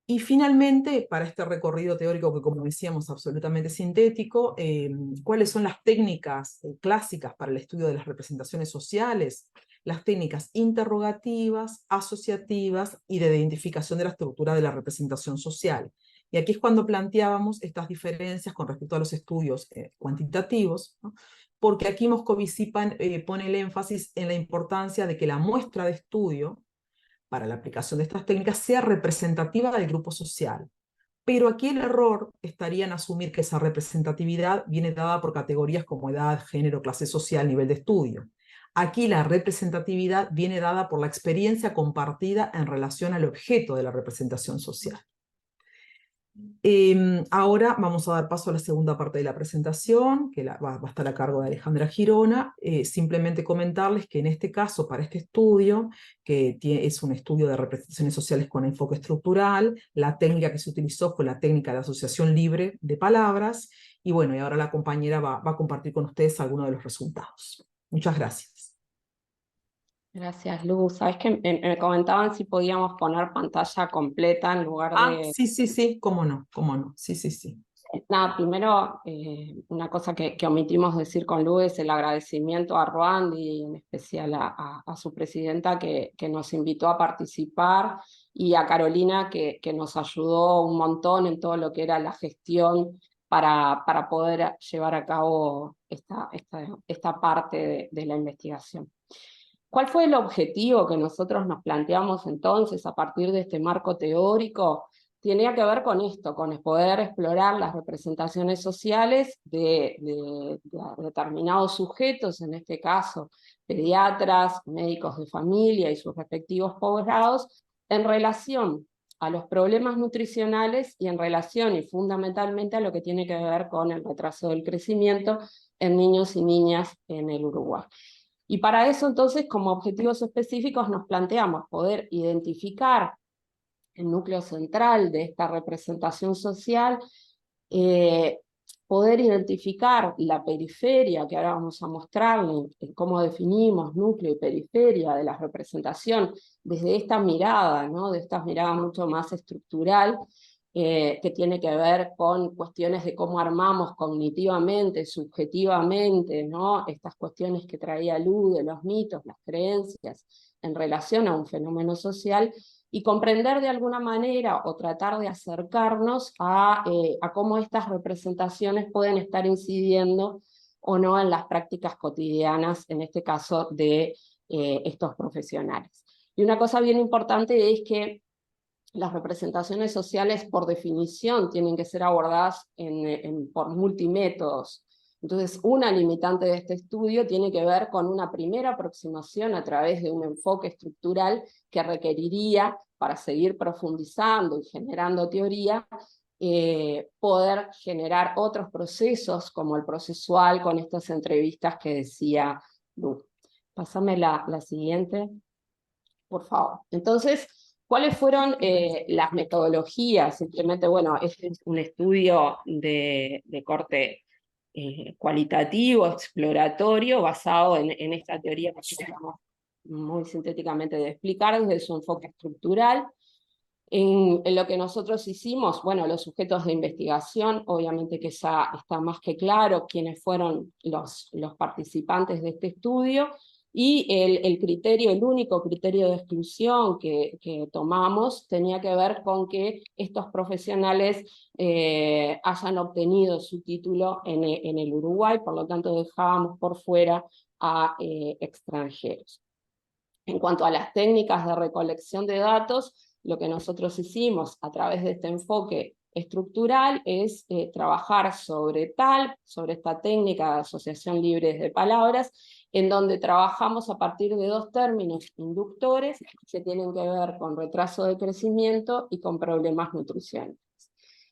Y finalmente, para este recorrido teórico que, como decíamos, absolutamente sintético, ¿cuáles son las técnicas clásicas para el estudio de las representaciones sociales? Las técnicas interrogativas, asociativas y de identificación de la estructura de la representación social. Y aquí es cuando planteábamos estas diferencias con respecto a los estudios cuantitativos, ¿no?, porque aquí Moscovici pone el énfasis en la importancia de que la muestra de estudio para la aplicación de estas técnicas sea representativa del grupo social. Pero aquí el error estaría en asumir que esa representatividad viene dada por categorías como edad, género, clase social, nivel de estudio. Aquí la representatividad viene dada por la experiencia compartida en relación al objeto de la representación social. Ahora vamos a dar paso a la segunda parte de la presentación, que va a estar a cargo de Alejandra Girona. Simplemente comentarles que en este caso, para este estudio, que es un estudio de representaciones sociales con enfoque estructural, la técnica que se utilizó fue la técnica de asociación libre de palabras, y bueno, y ahora la compañera va a compartir con ustedes algunos de los resultados. Muchas gracias. Gracias, Luz. Sabes que me comentaban si podíamos poner pantalla completa en lugar de... Sí, cómo no, sí. Nada, primero, una cosa que omitimos decir con Luz es el agradecimiento a Ruand y en especial a su presidenta que nos invitó a participar, y a Carolina que nos ayudó un montón en todo lo que era la gestión para poder llevar a cabo esta parte de la investigación. ¿Cuál fue el objetivo que nosotros nos planteamos entonces a partir de este marco teórico? Tenía que ver con esto, con poder explorar las representaciones sociales de determinados sujetos, en este caso pediatras, médicos de familia y sus respectivos posgrados, en relación a los problemas nutricionales y en relación y fundamentalmente a lo que tiene que ver con el retraso del crecimiento en niños y niñas en el Uruguay. Y para eso entonces, como objetivos específicos, nos planteamos poder identificar el núcleo central de esta representación social, poder identificar la periferia, que ahora vamos a mostrarle cómo definimos núcleo y periferia de la representación desde esta mirada, ¿no? De esta mirada mucho más estructural, que tiene que ver con cuestiones de cómo armamos cognitivamente, subjetivamente, ¿no? Estas cuestiones que traía Lu de los mitos, las creencias, en relación a un fenómeno social, y comprender de alguna manera o tratar de acercarnos a cómo estas representaciones pueden estar incidiendo o no en las prácticas cotidianas, en este caso de estos profesionales. Y una cosa bien importante es que las representaciones sociales, por definición, tienen que ser abordadas por multimétodos. Entonces, una limitante de este estudio tiene que ver con una primera aproximación a través de un enfoque estructural que requeriría, para seguir profundizando y generando teoría, poder generar otros procesos, como el procesual, con estas entrevistas que decía Lu. Pásame la siguiente, por favor. Entonces, ¿cuáles fueron las metodologías? Simplemente, bueno, este es un estudio de corte cualitativo, exploratorio, basado en esta teoría que tratamos muy sintéticamente de explicar desde su enfoque estructural. En lo que nosotros hicimos, bueno, los sujetos de investigación, obviamente que ya está más que claro quiénes fueron los participantes de este estudio, y el criterio, el único criterio de exclusión que tomamos tenía que ver con que estos profesionales hayan obtenido su título en el Uruguay, por lo tanto dejábamos por fuera a extranjeros. En cuanto a las técnicas de recolección de datos, lo que nosotros hicimos a través de este enfoque estructural es trabajar sobre esta técnica de asociación libre de palabras, en donde trabajamos a partir de dos términos inductores que tienen que ver con retraso de crecimiento y con problemas nutricionales.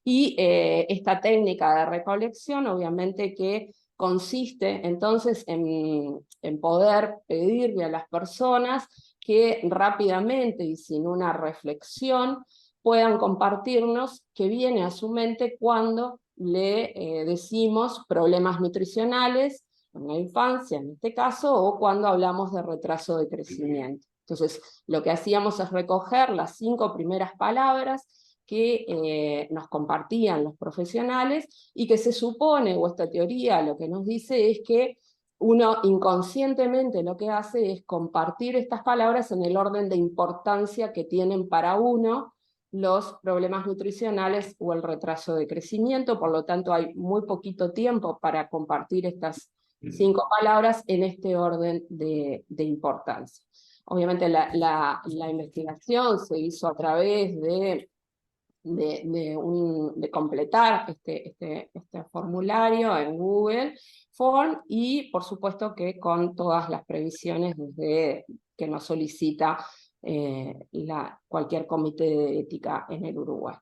Y esta técnica de recolección, obviamente que consiste entonces en poder pedirle a las personas que rápidamente y sin una reflexión puedan compartirnos qué viene a su mente cuando le decimos problemas nutricionales en la infancia, en este caso, o cuando hablamos de retraso de crecimiento. Entonces, lo que hacíamos es recoger las 5 primeras palabras que nos compartían los profesionales, y que se supone, o esta teoría lo que nos dice es que uno inconscientemente lo que hace es compartir estas palabras en el orden de importancia que tienen para uno los problemas nutricionales o el retraso de crecimiento. Por lo tanto, hay muy poquito tiempo para compartir estas 5 palabras en este orden de importancia. Obviamente la investigación se hizo a través de completar este formulario en Google Form, y por supuesto que con todas las previsiones que nos solicita cualquier comité de ética en el Uruguay.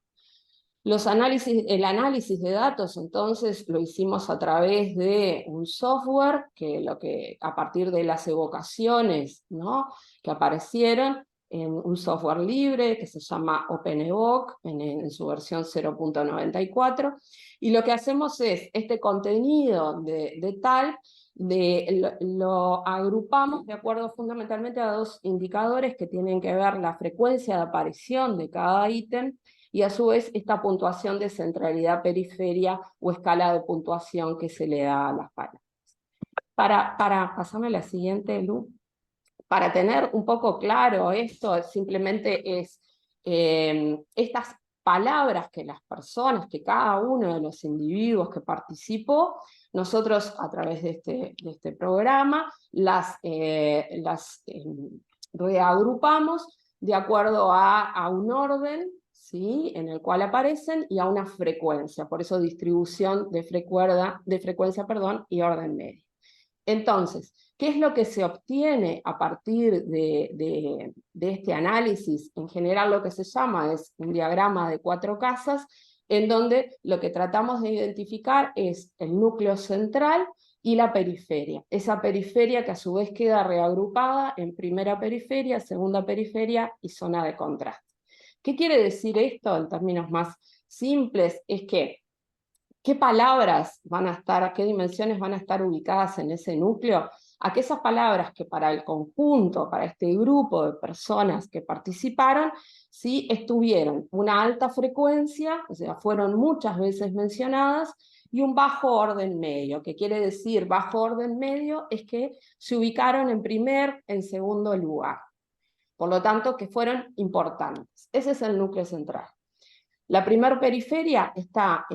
El análisis de datos, entonces, lo hicimos a través de un software que a partir de las evocaciones, ¿no?, que aparecieron, en un software libre que se llama OpenEvoc, en su versión 0.94, y lo que hacemos es, este contenido lo agrupamos de acuerdo fundamentalmente a 2 indicadores que tienen que ver la frecuencia de aparición de cada ítem, y a su vez esta puntuación de centralidad periferia o escala de puntuación que se le da a las palabras. Pasame la siguiente, Lu. Para tener un poco claro esto, simplemente es estas palabras que las personas, que cada uno de los individuos que participó, nosotros a través de este programa las reagrupamos de acuerdo a un orden, ¿sí?, en el cual aparecen, y a una frecuencia, por eso distribución de frecuencia y orden medio. Entonces, ¿qué es lo que se obtiene a partir de este análisis? En general lo que se llama es un diagrama de 4 casas, en donde lo que tratamos de identificar es el núcleo central y la periferia. Esa periferia que a su vez queda reagrupada en primera periferia, segunda periferia y zona de contraste. ¿Qué quiere decir esto en términos más simples? Es que ¿Qué palabras van a estar, qué dimensiones van a estar ubicadas en ese núcleo? Aquellas palabras que para el conjunto, para este grupo de personas que participaron, sí estuvieron una alta frecuencia, o sea, fueron muchas veces mencionadas, y un bajo orden medio. ¿Qué quiere decir bajo orden medio? Es que se ubicaron en primer, en segundo lugar. Por lo tanto, que fueron importantes. Ese es el núcleo central. La primer periferia está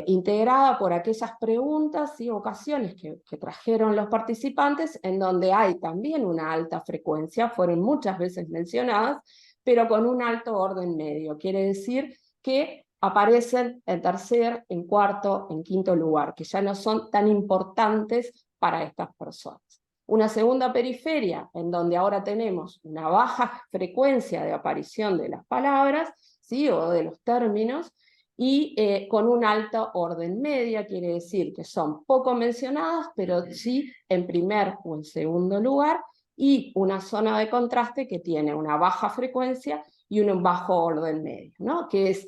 integrada por aquellas preguntas y ocasiones que trajeron los participantes, en donde hay también una alta frecuencia, fueron muchas veces mencionadas, pero con un alto orden medio. Quiere decir que aparecen en tercer, en cuarto, en quinto lugar, que ya no son tan importantes para estas personas. Una segunda periferia, en donde ahora tenemos una baja frecuencia de aparición de las palabras, ¿sí? O de los términos, y con un alto orden media, quiere decir que son poco mencionadas, pero sí en primer o en segundo lugar, y una zona de contraste que tiene una baja frecuencia y un bajo orden medio, ¿no? Que es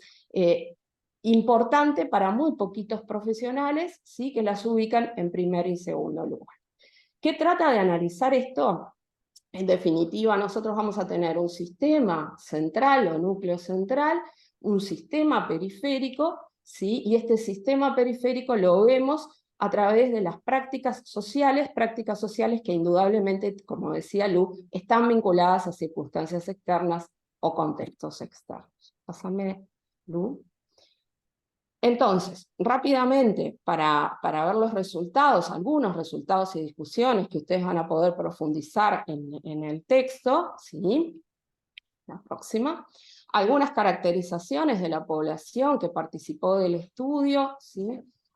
importante para muy poquitos profesionales, ¿sí? Que las ubican en primer y segundo lugar. ¿Qué trata de analizar esto? En definitiva, nosotros vamos a tener un sistema central o núcleo central, un sistema periférico, ¿sí? Y este sistema periférico lo vemos a través de las prácticas sociales que indudablemente, como decía Lu, están vinculadas a circunstancias externas o contextos externos. Pásame, Lu. Entonces, rápidamente, para ver los resultados, algunos resultados y discusiones que ustedes van a poder profundizar en el texto, ¿sí? La próxima. Algunas caracterizaciones de la población que participó del estudio, ¿sí?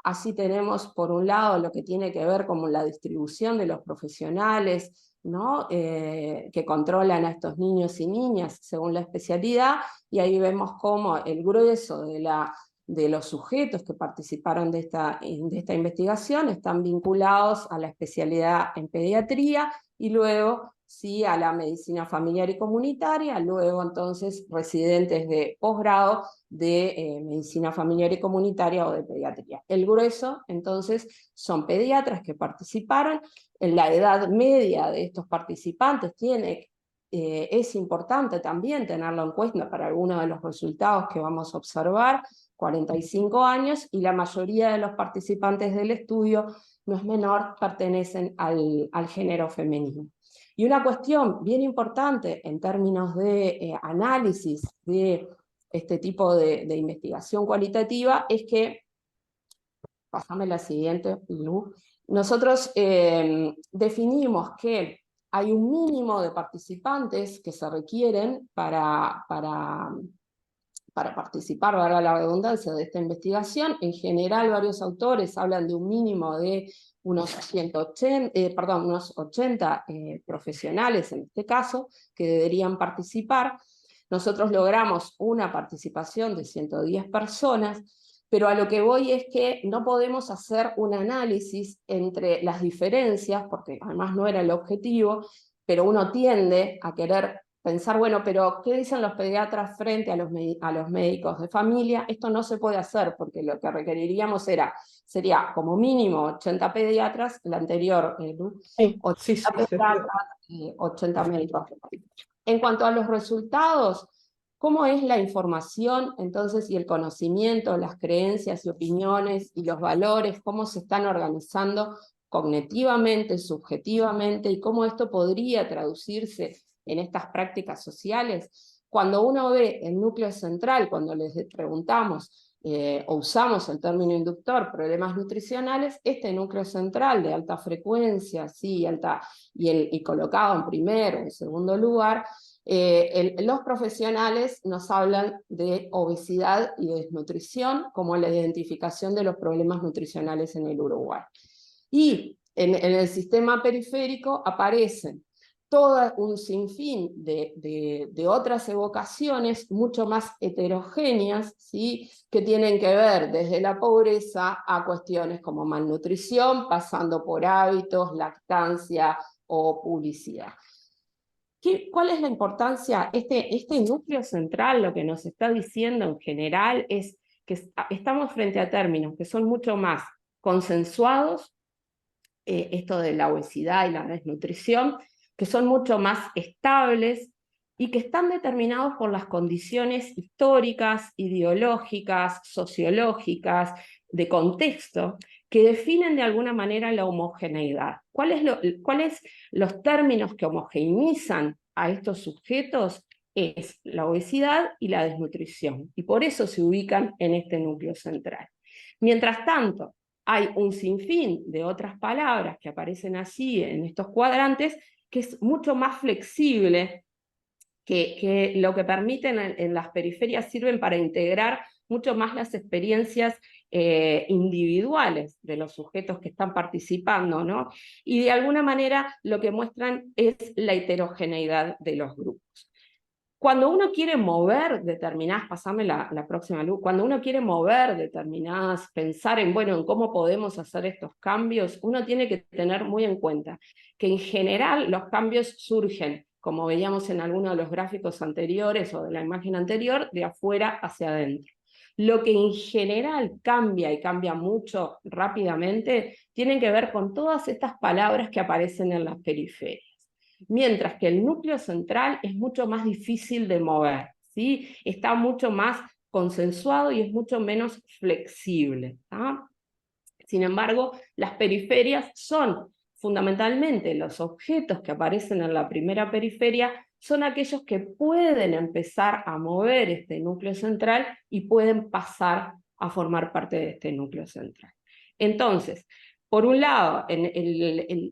Así tenemos, por un lado, lo que tiene que ver con la distribución de los profesionales, ¿no? Que controlan a estos niños y niñas según la especialidad, y ahí vemos cómo el grueso de los sujetos que participaron de esta investigación están vinculados a la especialidad en pediatría, y luego sí a la medicina familiar y comunitaria, luego entonces residentes de posgrado de medicina familiar y comunitaria o de pediatría. El grueso entonces son pediatras que participaron. En la edad media de estos participantes es importante también tenerlo en cuenta para algunos de los resultados que vamos a observar, 45 años, y la mayoría de los participantes del estudio no es menor, pertenecen al género femenino. Y una cuestión bien importante en términos de análisis de este tipo de investigación cualitativa es que, pásame la siguiente, Lu, nosotros definimos que hay un mínimo de participantes que se requieren para participar, valga la redundancia, de esta investigación. En general, varios autores hablan de un mínimo de unos 80 profesionales, en este caso, que deberían participar. Nosotros logramos una participación de 110 personas, pero a lo que voy es que no podemos hacer un análisis entre las diferencias, porque además no era el objetivo, pero uno tiende a querer pensar, bueno, pero ¿qué dicen los pediatras frente a los médicos de familia? Esto no se puede hacer, porque lo que requeriríamos sería como mínimo 80 pediatras, la anterior, 80 pediatras, 80 médicos de familia. En cuanto a los resultados, ¿cómo es la información entonces y el conocimiento, las creencias y opiniones y los valores, cómo se están organizando cognitivamente, subjetivamente, y cómo esto podría traducirse en estas prácticas sociales? Cuando uno ve el núcleo central, cuando les preguntamos o usamos el término inductor, problemas nutricionales, este núcleo central de alta frecuencia, sí, y colocado en primer o en segundo lugar, los profesionales nos hablan de obesidad y desnutrición como la identificación de los problemas nutricionales en el Uruguay. Y en el sistema periférico aparecen todo un sinfín de otras evocaciones mucho más heterogéneas, ¿sí? Que tienen que ver desde la pobreza a cuestiones como malnutrición, pasando por hábitos, lactancia o publicidad. ¿Cuál es la importancia? Este núcleo central lo que nos está diciendo en general es que estamos frente a términos que son mucho más consensuados, esto de la obesidad y la desnutrición, que son mucho más estables y que están determinados por las condiciones históricas, ideológicas, sociológicas, de contexto, que definen de alguna manera la homogeneidad. ¿Cuáles los términos que homogeneizan a estos sujetos? Es la obesidad y la desnutrición, y por eso se ubican en este núcleo central. Mientras tanto, hay un sinfín de otras palabras que aparecen así en estos cuadrantes, que es mucho más flexible, que lo que permiten en las periferias sirven para integrar mucho más las experiencias individuales de los sujetos que están participando, ¿no? Y de alguna manera lo que muestran es la heterogeneidad de los grupos. Cuando uno quiere mover determinadas, pasame la próxima luz, cuando uno quiere mover determinadas, pensar en, bueno, en cómo podemos hacer estos cambios, uno tiene que tener muy en cuenta que en general los cambios surgen, como veíamos en alguno de los gráficos anteriores o de la imagen anterior, de afuera hacia adentro. Lo que en general cambia, y cambia mucho rápidamente, tiene que ver con todas estas palabras que aparecen en las periferias. Mientras que el núcleo central es mucho más difícil de mover, ¿sí? Está mucho más consensuado y es mucho menos flexible, ¿tá? Sin embargo, las periferias son fundamentalmente los objetos que aparecen en la primera periferia, son aquellos que pueden empezar a mover este núcleo central y pueden pasar a formar parte de este núcleo central. Entonces, por un lado,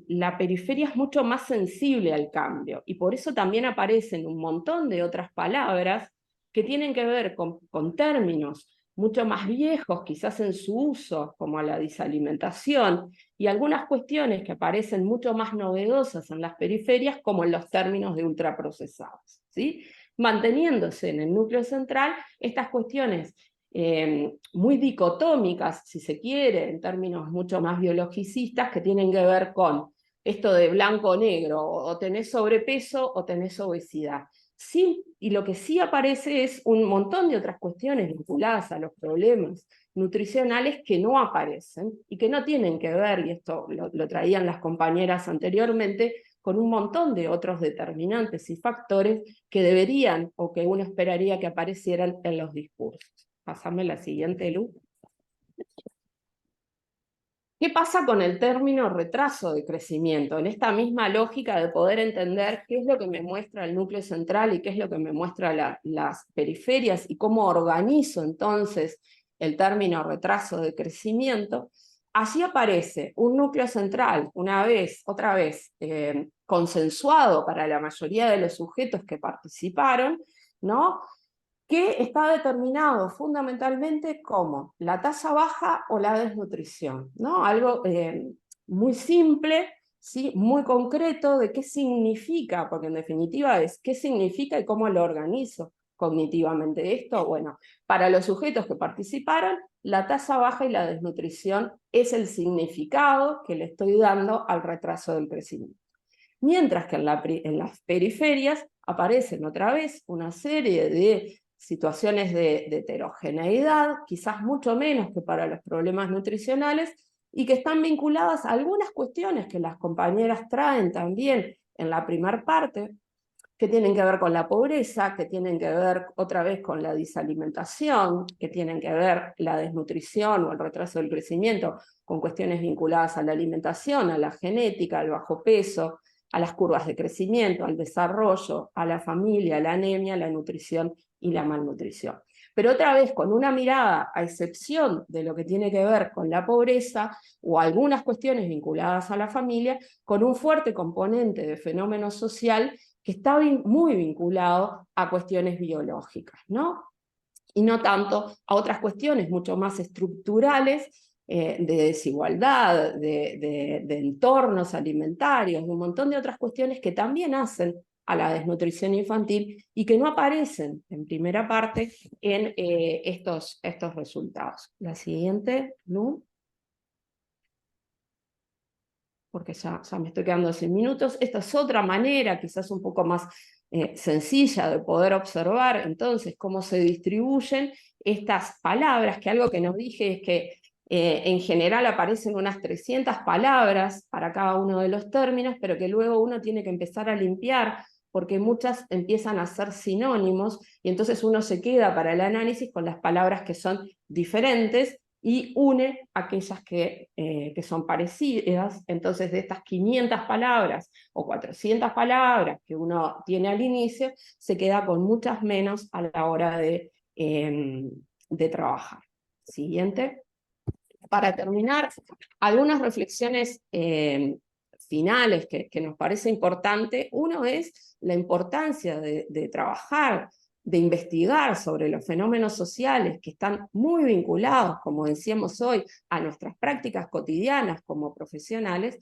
la periferia es mucho más sensible al cambio, y por eso también aparecen un montón de otras palabras que tienen que ver con términos mucho más viejos, quizás en su uso, como la desalimentación, y algunas cuestiones que aparecen mucho más novedosas en las periferias, como en los términos de ultraprocesados, ¿sí? Manteniéndose en el núcleo central estas cuestiones muy dicotómicas, si se quiere, en términos mucho más biologicistas, que tienen que ver con esto de blanco o negro, o tenés sobrepeso o tenés obesidad. Sí, y lo que sí aparece es un montón de otras cuestiones vinculadas a los problemas nutricionales que no aparecen y que no tienen que ver, y esto lo traían las compañeras anteriormente, con un montón de otros determinantes y factores que deberían o que uno esperaría que aparecieran en los discursos. Pásame la siguiente, Lu. ¿Qué pasa con el término retraso de crecimiento? En esta misma lógica de poder entender qué es lo que me muestra el núcleo central y qué es lo que me muestra las periferias y cómo organizo entonces el término retraso de crecimiento, allí aparece un núcleo central, otra vez, consensuado para la mayoría de los sujetos que participaron, ¿no? Que está determinado fundamentalmente como la talla baja o la desnutrición, ¿no? Algo muy simple, ¿sí? Muy concreto de qué significa, porque en definitiva es qué significa y cómo lo organizo cognitivamente. Esto, bueno, para los sujetos que participaron, la talla baja y la desnutrición es el significado que le estoy dando al retraso del crecimiento. Mientras que en las periferias aparecen otra vez una serie de situaciones de heterogeneidad, quizás mucho menos que para los problemas nutricionales, y que están vinculadas a algunas cuestiones que las compañeras traen también en la primera parte, que tienen que ver con la pobreza, que tienen que ver otra vez con la desalimentación, que tienen que ver la desnutrición o el retraso del crecimiento con cuestiones vinculadas a la alimentación, a la genética, al bajo peso, a las curvas de crecimiento, al desarrollo, a la familia, a la anemia, la nutrición y la malnutrición. Pero otra vez, con una mirada a excepción de lo que tiene que ver con la pobreza o algunas cuestiones vinculadas a la familia, con un fuerte componente de fenómeno social que está muy vinculado a cuestiones biológicas, ¿no? Y no tanto a otras cuestiones mucho más estructurales, de desigualdad, de entornos alimentarios, de un montón de otras cuestiones que también hacen a la desnutrición infantil y que no aparecen en primera parte en estos resultados. La siguiente, Lu. Porque ya me estoy quedando sin minutos. Esta es otra manera, quizás un poco más sencilla de poder observar entonces cómo se distribuyen estas palabras, que algo que nos dije es que en general aparecen unas 300 palabras para cada uno de los términos, pero que luego uno tiene que empezar a limpiar porque muchas empiezan a ser sinónimos y entonces uno se queda para el análisis con las palabras que son diferentes y une aquellas que son parecidas. Entonces, de estas 500 palabras o 400 palabras que uno tiene al inicio, se queda con muchas menos a la hora de trabajar. Siguiente. Para terminar, algunas reflexiones finales que nos parece importante. Uno es la importancia de trabajar, de investigar sobre los fenómenos sociales que están muy vinculados, como decíamos hoy, a nuestras prácticas cotidianas como profesionales.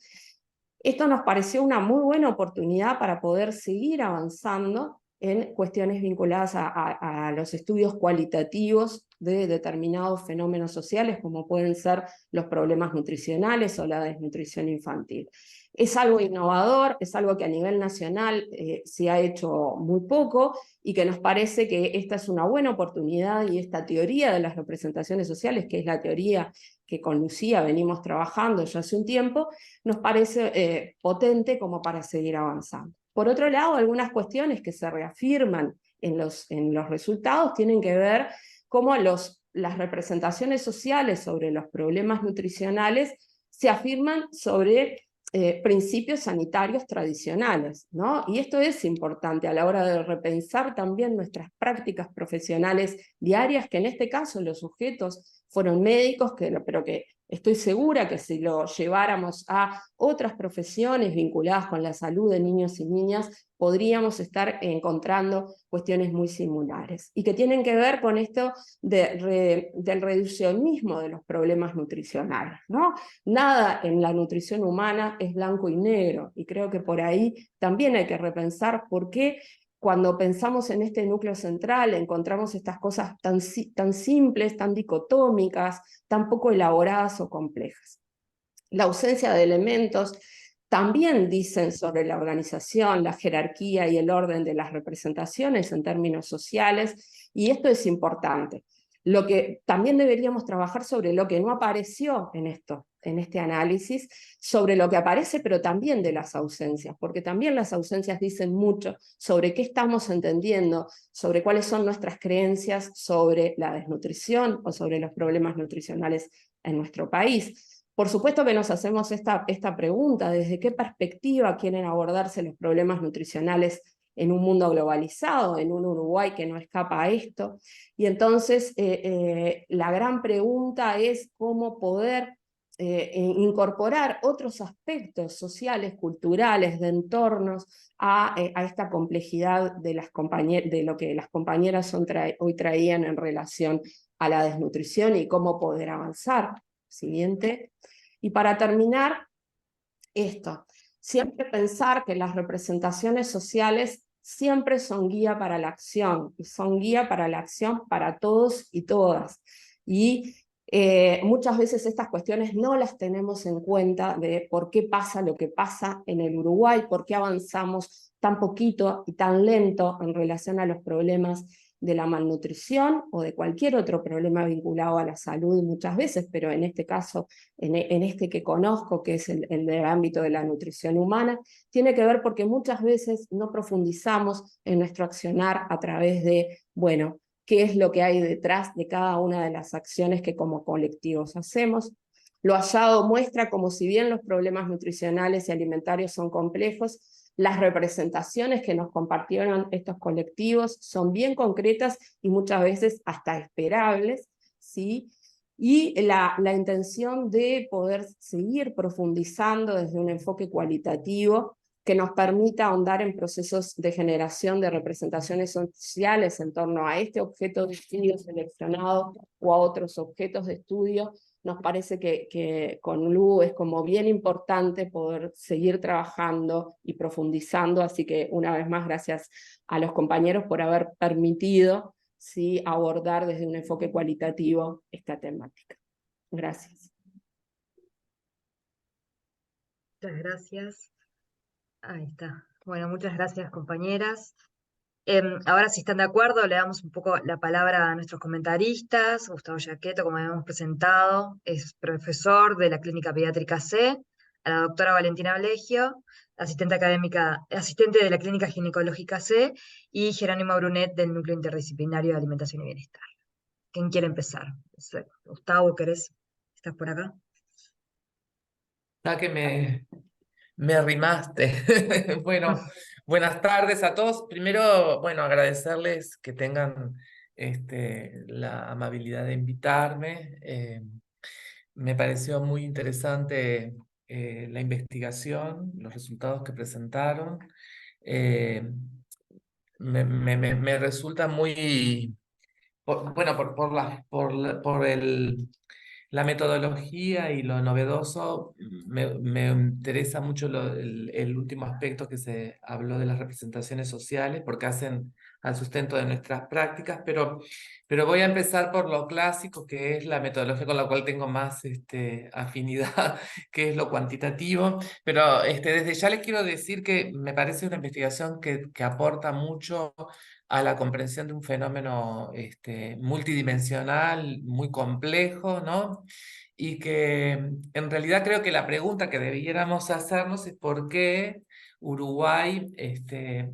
Esto nos pareció una muy buena oportunidad para poder seguir avanzando en cuestiones vinculadas a los estudios cualitativos de determinados fenómenos sociales, como pueden ser los problemas nutricionales o la desnutrición infantil. Es algo innovador, es algo que a nivel nacional se ha hecho muy poco y que nos parece que esta es una buena oportunidad y esta teoría de las representaciones sociales, que es la teoría que con Lucía venimos trabajando ya hace un tiempo, nos parece potente como para seguir avanzando. Por otro lado, algunas cuestiones que se reafirman en los resultados tienen que ver cómo las representaciones sociales sobre los problemas nutricionales se afirman sobre principios sanitarios tradicionales, ¿no? Y esto es importante a la hora de repensar también nuestras prácticas profesionales diarias, que en este caso los sujetos fueron médicos, pero que estoy segura que si lo lleváramos a otras profesiones vinculadas con la salud de niños y niñas, podríamos estar encontrando cuestiones muy similares, y que tienen que ver con esto del reduccionismo de los problemas nutricionales, ¿no? Nada en la nutrición humana es blanco y negro, y creo que por ahí también hay que repensar por qué cuando pensamos en este núcleo central encontramos estas cosas tan simples, tan dicotómicas, tan poco elaboradas o complejas. La ausencia de elementos también dicen sobre la organización, la jerarquía y el orden de las representaciones en términos sociales, y esto es importante. Lo que también deberíamos trabajar sobre lo que no apareció en este análisis, sobre lo que aparece, pero también de las ausencias, porque también las ausencias dicen mucho sobre qué estamos entendiendo, sobre cuáles son nuestras creencias sobre la desnutrición o sobre los problemas nutricionales en nuestro país. Por supuesto que nos hacemos esta pregunta: ¿desde qué perspectiva quieren abordarse los problemas nutricionales en un mundo globalizado, en un Uruguay que no escapa a esto? Y entonces la gran pregunta es cómo poder incorporar otros aspectos sociales, culturales, de entornos a esta complejidad de lo que las compañeras hoy traían en relación a la desnutrición y cómo poder avanzar. Siguiente. Y para terminar, esto, siempre pensar que las representaciones sociales siempre son guía para la acción, y son guía para la acción para todos y todas. Y muchas veces estas cuestiones no las tenemos en cuenta de por qué pasa lo que pasa en el Uruguay, por qué avanzamos tan poquito y tan lento en relación a los problemas de la malnutrición o de cualquier otro problema vinculado a la salud muchas veces, pero en este caso, en este que conozco, que es el del ámbito de la nutrición humana, tiene que ver porque muchas veces no profundizamos en nuestro accionar a través de, bueno, qué es lo que hay detrás de cada una de las acciones que como colectivos hacemos. Lo hallado muestra como si bien los problemas nutricionales y alimentarios son complejos, las representaciones que nos compartieron estos colectivos son bien concretas y muchas veces hasta esperables, ¿sí? Y la intención de poder seguir profundizando desde un enfoque cualitativo que nos permita ahondar en procesos de generación de representaciones sociales en torno a este objeto de estudio seleccionado o a otros objetos de estudio. Nos parece que con Lu es como bien importante poder seguir trabajando y profundizando, así que una vez más gracias a los compañeros por haber permitido, ¿sí?, abordar desde un enfoque cualitativo esta temática. Gracias. Muchas gracias. Ahí está. Bueno, muchas gracias, compañeras. Ahora, si están de acuerdo, le damos un poco la palabra a nuestros comentaristas. Gustavo Giacchetto, como habíamos presentado, es profesor de la Clínica Pediátrica C, a la doctora Valentina Vlegio, asistente de la Clínica Ginecológica C, y Jerónimo Brunet del Núcleo Interdisciplinario de Alimentación y Bienestar. ¿Quién quiere empezar? Gustavo, ¿querés? ¿Estás por acá? Ya que me arrimaste. Bueno, buenas tardes a todos. Primero, bueno, agradecerles que tengan la amabilidad de invitarme. Me pareció muy interesante la investigación, los resultados que presentaron. Eh, me resulta muy, bueno, por la metodología y lo novedoso, me interesa mucho el último aspecto que se habló de las representaciones sociales, porque hacen al sustento de nuestras prácticas, pero voy a empezar por lo clásico, que es la metodología con la cual tengo más afinidad, que es lo cuantitativo. Pero desde ya les quiero decir que me parece una investigación que aporta mucho a la comprensión de un fenómeno multidimensional, muy complejo, ¿no? Y que en realidad creo que la pregunta que debiéramos hacernos es por qué Uruguay,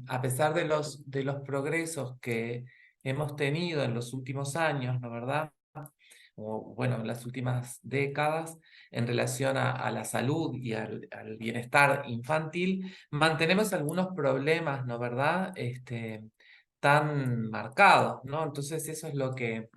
a pesar de los progresos que hemos tenido en los últimos años, ¿no verdad? O bueno, en las últimas décadas, en relación a la salud y al bienestar infantil, mantenemos algunos problemas, ¿no verdad? Tan marcados, ¿no? Entonces eso es lo que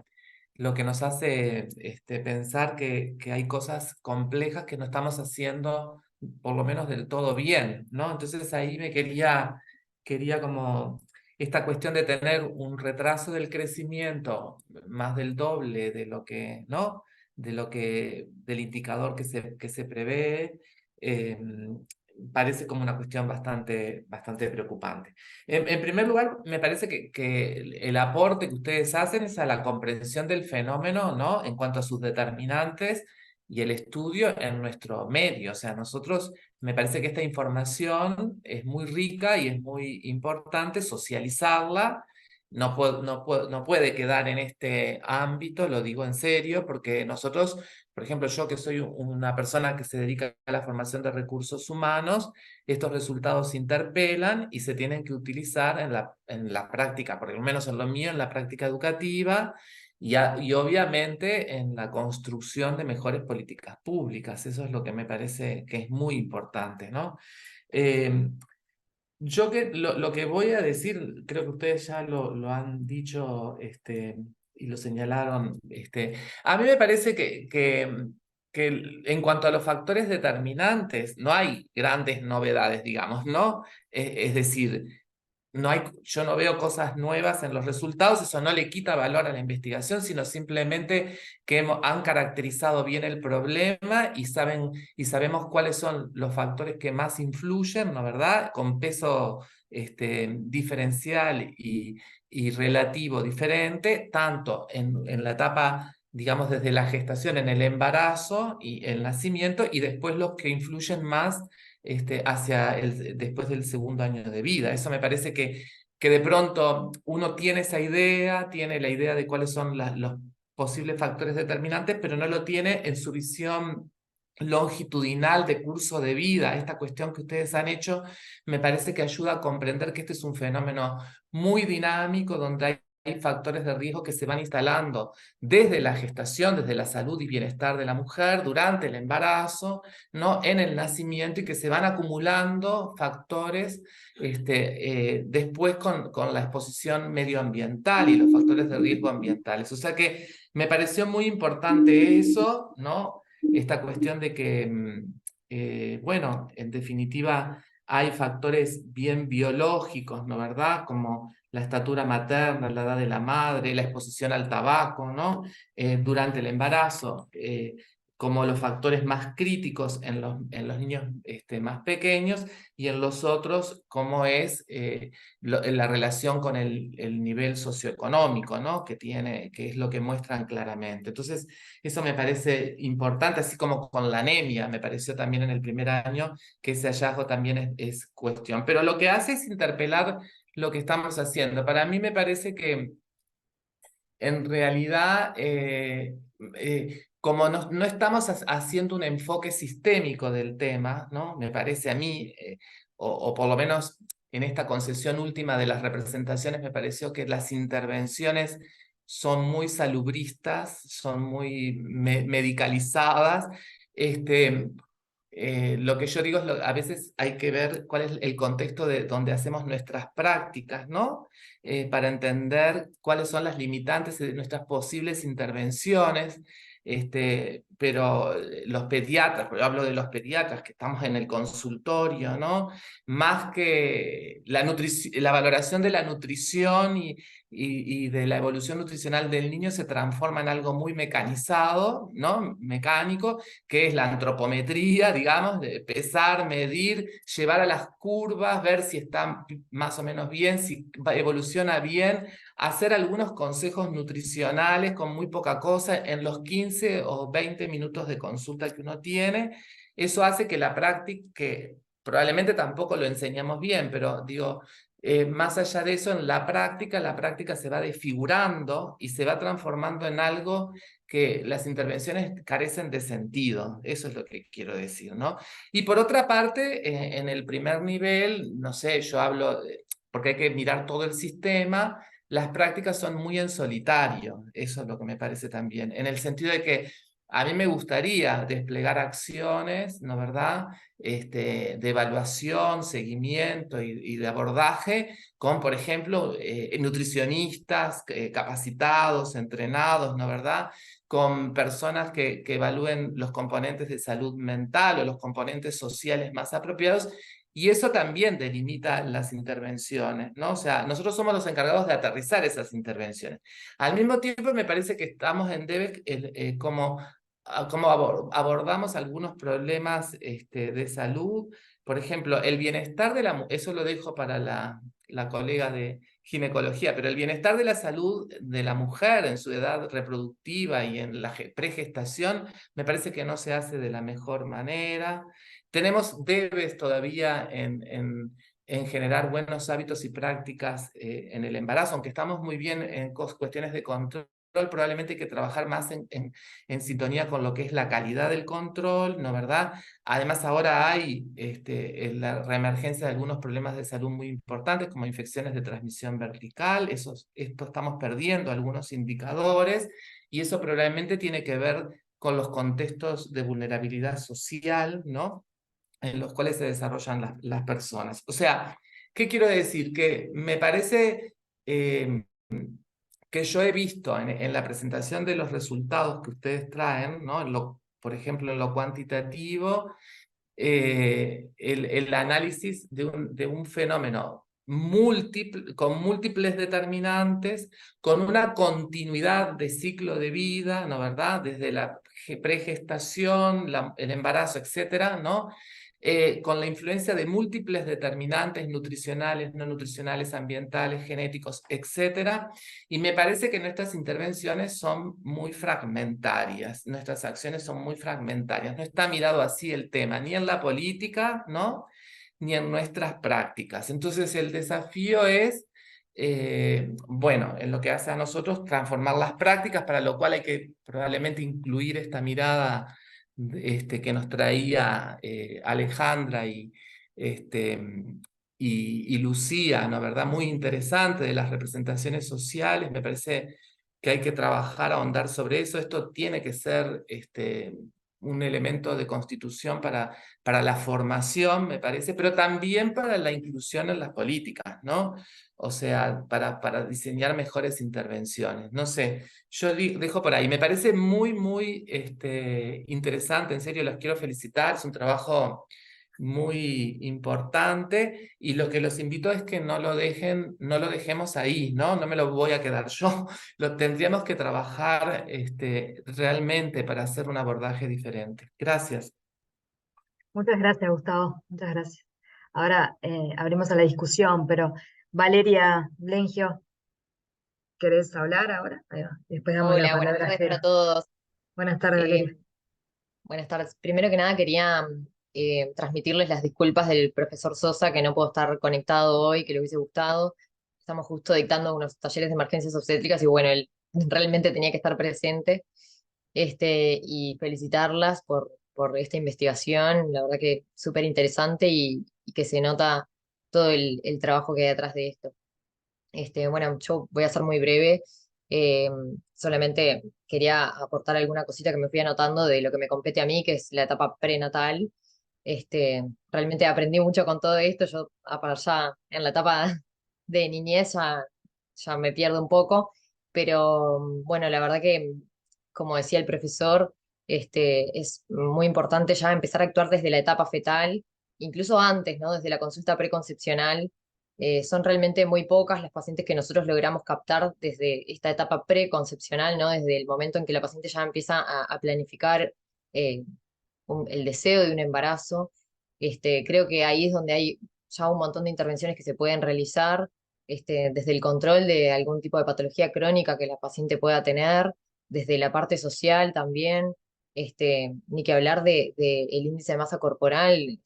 nos hace pensar que hay cosas complejas que no estamos haciendo por lo menos del todo bien, ¿no? Entonces ahí quería como esta cuestión de tener un retraso del crecimiento más del doble de lo que, ¿no? Del indicador que se prevé, eh, parece como una cuestión bastante preocupante. En primer lugar, me parece que el aporte que ustedes hacen es a la comprensión del fenómeno, ¿no? En cuanto a sus determinantes y el estudio en nuestro medio. O sea, nosotros, me parece que esta información es muy rica y es muy importante socializarla. No puede quedar en este ámbito, lo digo en serio, porque nosotros, por ejemplo, yo que soy una persona que se dedica a la formación de recursos humanos, estos resultados se interpelan y se tienen que utilizar en la práctica, por lo menos en lo mío, en la práctica educativa y obviamente en la construcción de mejores políticas públicas. Eso es lo que me parece que es muy importante, ¿no? Yo lo que voy a decir, creo que ustedes ya lo han dicho y lo señalaron. A mí me parece que en cuanto a los factores determinantes, no hay grandes novedades, digamos, ¿no? Es decir, yo no veo cosas nuevas en los resultados, eso no le quita valor a la investigación, sino simplemente que han caracterizado bien el problema y sabemos cuáles son los factores que más influyen, ¿no verdad? Con peso diferencial y relativo diferente, tanto en la etapa, digamos, desde la gestación, en el embarazo y el nacimiento, y después los que influyen más después del segundo año de vida. Eso me parece que de pronto uno tiene esa idea, tiene la idea de cuáles son los posibles factores determinantes, pero no lo tiene en su visión longitudinal de curso de vida. Esta cuestión que ustedes han hecho me parece que ayuda a comprender que este es un fenómeno muy dinámico, donde hay factores de riesgo que se van instalando desde la gestación, desde la salud y bienestar de la mujer, durante el embarazo, ¿no? En el nacimiento, y que se van acumulando factores después con la exposición medioambiental y los factores de riesgo ambientales. O sea que me pareció muy importante eso, ¿no? Esta cuestión de que, bueno, en definitiva hay factores bien biológicos, ¿no verdad? Como la estatura materna, la edad de la madre, la exposición al tabaco, ¿no? Durante el embarazo, como los factores más críticos en los niños más pequeños, y en los otros como es la relación con el nivel socioeconómico, ¿no? Que es lo que muestran claramente. Entonces, eso me parece importante, así como con la anemia, me pareció también en el primer año que ese hallazgo también es cuestión. Pero lo que hace es interpelar lo que estamos haciendo. Para mí me parece que en realidad, como no estamos haciendo un enfoque sistémico del tema, ¿no? Me parece a mí, o por lo menos en esta concesión última de las representaciones, me pareció que las intervenciones son muy salubristas, son muy medicalizadas. Lo que yo digo es, a veces hay que ver cuál es el contexto de donde hacemos nuestras prácticas, ¿no? Para entender cuáles son las limitantes de nuestras posibles intervenciones. Pero los pediatras, yo hablo de los pediatras que estamos en el consultorio, ¿no? Más que la valoración de la nutrición y de la evolución nutricional del niño se transforma en algo muy mecanizado, ¿no? Mecánico, que es la antropometría, digamos, de pesar, medir, llevar a las curvas, ver si está más o menos bien, si evoluciona bien, hacer algunos consejos nutricionales con muy poca cosa en los 15 o 20 minutos de consulta que uno tiene. Eso hace que la práctica, que probablemente tampoco lo enseñamos bien, pero digo, más allá de eso, en la práctica se va desfigurando y se va transformando en algo que las intervenciones carecen de sentido. Eso es lo que quiero decir, ¿no? Y por otra parte, en el primer nivel, no sé, yo hablo, porque hay que mirar todo el sistema, las prácticas son muy en solitario. Eso es lo que me parece también, en el sentido de que a mí me gustaría desplegar acciones, ¿no verdad?, de evaluación, seguimiento y de abordaje con, por ejemplo, nutricionistas capacitados, entrenados, ¿no verdad?, con personas que evalúen los componentes de salud mental o los componentes sociales más apropiados, y eso también delimita las intervenciones, ¿no? O sea, nosotros somos los encargados de aterrizar esas intervenciones. Al mismo tiempo, me parece que estamos en debe como cómo abordamos algunos problemas de salud. Por ejemplo, el bienestar de la mujer, eso lo dejo para la colega de ginecología, pero el bienestar de la salud de la mujer en su edad reproductiva y en la pregestación, me parece que no se hace de la mejor manera. Tenemos debes todavía en generar buenos hábitos y prácticas en el embarazo, aunque estamos muy bien en cuestiones de control. Probablemente hay que trabajar más en sintonía con lo que es la calidad del control, ¿no verdad? Además, ahora hay la reemergencia de algunos problemas de salud muy importantes, como infecciones de transmisión vertical. Esto estamos perdiendo algunos indicadores, y eso probablemente tiene que ver con los contextos de vulnerabilidad social, ¿no?, en los cuales se desarrollan las personas. O sea, ¿qué quiero decir? Que me parece que yo he visto en la presentación de los resultados que ustedes traen, ¿no? Por ejemplo, en lo cuantitativo, el análisis de un fenómeno con múltiples determinantes, con una continuidad de ciclo de vida, ¿no verdad?, desde la pregestación, el embarazo, etcétera, ¿no?, con la influencia de múltiples determinantes nutricionales, no nutricionales, ambientales, genéticos, etcétera. Y me parece que nuestras intervenciones son muy fragmentarias, nuestras acciones son muy fragmentarias. No está mirado así el tema, ni en la política, ¿no?, ni en nuestras prácticas. Entonces el desafío es, bueno, en lo que hace a nosotros, transformar las prácticas, para lo cual hay que probablemente incluir esta mirada que nos traía Alejandra y Lucía, ¿no verdad?, muy interesante, de las representaciones sociales. Me parece que hay que trabajar, ahondar sobre eso. Esto tiene que ser un elemento de constitución para la formación, me parece, pero también para la inclusión en las políticas, ¿no? O sea, para diseñar mejores intervenciones. No sé, yo dejo por ahí. Me parece muy, muy interesante, en serio, los quiero felicitar. Es un trabajo muy importante, y lo que los invito es que no lo dejemos ahí, ¿no? No me lo voy a quedar yo. Lo tendríamos que trabajar realmente para hacer un abordaje diferente. Gracias. Muchas gracias, Gustavo. Muchas gracias. Ahora abrimos a la discusión, pero Valeria Blengio, ¿querés hablar ahora? Ahí va. Después damos la Hola, buenas palabra a tardes Jero. para todos. Buenas tardes, Valeria. Buenas tardes. Primero que nada quería transmitirles las disculpas del profesor Sosa, que no puedo estar conectado hoy, que le hubiese gustado. estamos justo dictando unos talleres de emergencias obstétricas y bueno, él realmente tenía que estar presente, y felicitarlas por esta investigación, la verdad que súper interesante y que se nota todo el trabajo que hay detrás de esto. Bueno, yo voy a ser muy breve. eh, Solamente quería aportar alguna cosita que me fui anotando de lo que me compete a mí, que es la etapa prenatal. Realmente aprendí mucho con todo esto. Yo ya en la etapa de niñez ya me pierdo un poco, pero bueno, la verdad que, como decía el profesor, es muy importante ya empezar a actuar desde la etapa fetal, incluso antes, ¿no? Desde la consulta preconcepcional. Son realmente muy pocas las pacientes que nosotros logramos captar desde esta etapa preconcepcional, ¿no? Desde el momento en que la paciente ya empieza a planificar eh, el deseo de un embarazo. Creo que ahí es donde hay ya un montón de intervenciones que se pueden realizar, desde el control de algún tipo de patología crónica que la paciente pueda tener, desde la parte social también, ni que hablar de el índice de masa corporal, es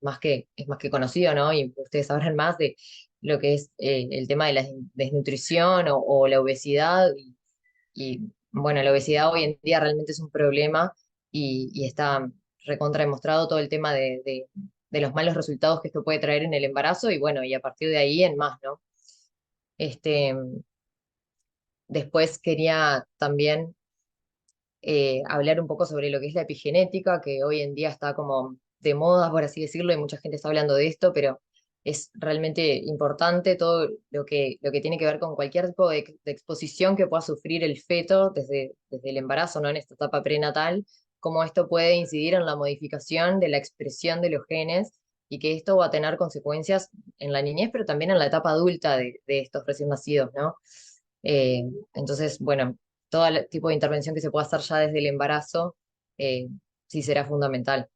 más que conocido, ¿no? Y ustedes sabrán más de lo que es el tema de la desnutrición o la obesidad. Bueno, la obesidad hoy en día realmente es un problema y está recontra demostrado todo el tema de los malos resultados que esto puede traer en el embarazo y bueno, y a partir de ahí en más, ¿no? Este, Después quería también hablar un poco sobre lo que es la epigenética, que hoy en día está como de moda, por así decirlo, y mucha gente está hablando de esto, pero es realmente importante todo lo que tiene que ver con cualquier tipo de exposición que pueda sufrir el feto desde el embarazo, ¿no? En esta etapa prenatal, cómo esto puede incidir en la modificación de la expresión de los genes y que esto va a tener consecuencias en la niñez, pero también en la etapa adulta de estos recién nacidos, ¿no? Eh, entonces, bueno, todo el tipo de intervención que se pueda hacer ya desde el embarazo, sí será fundamental.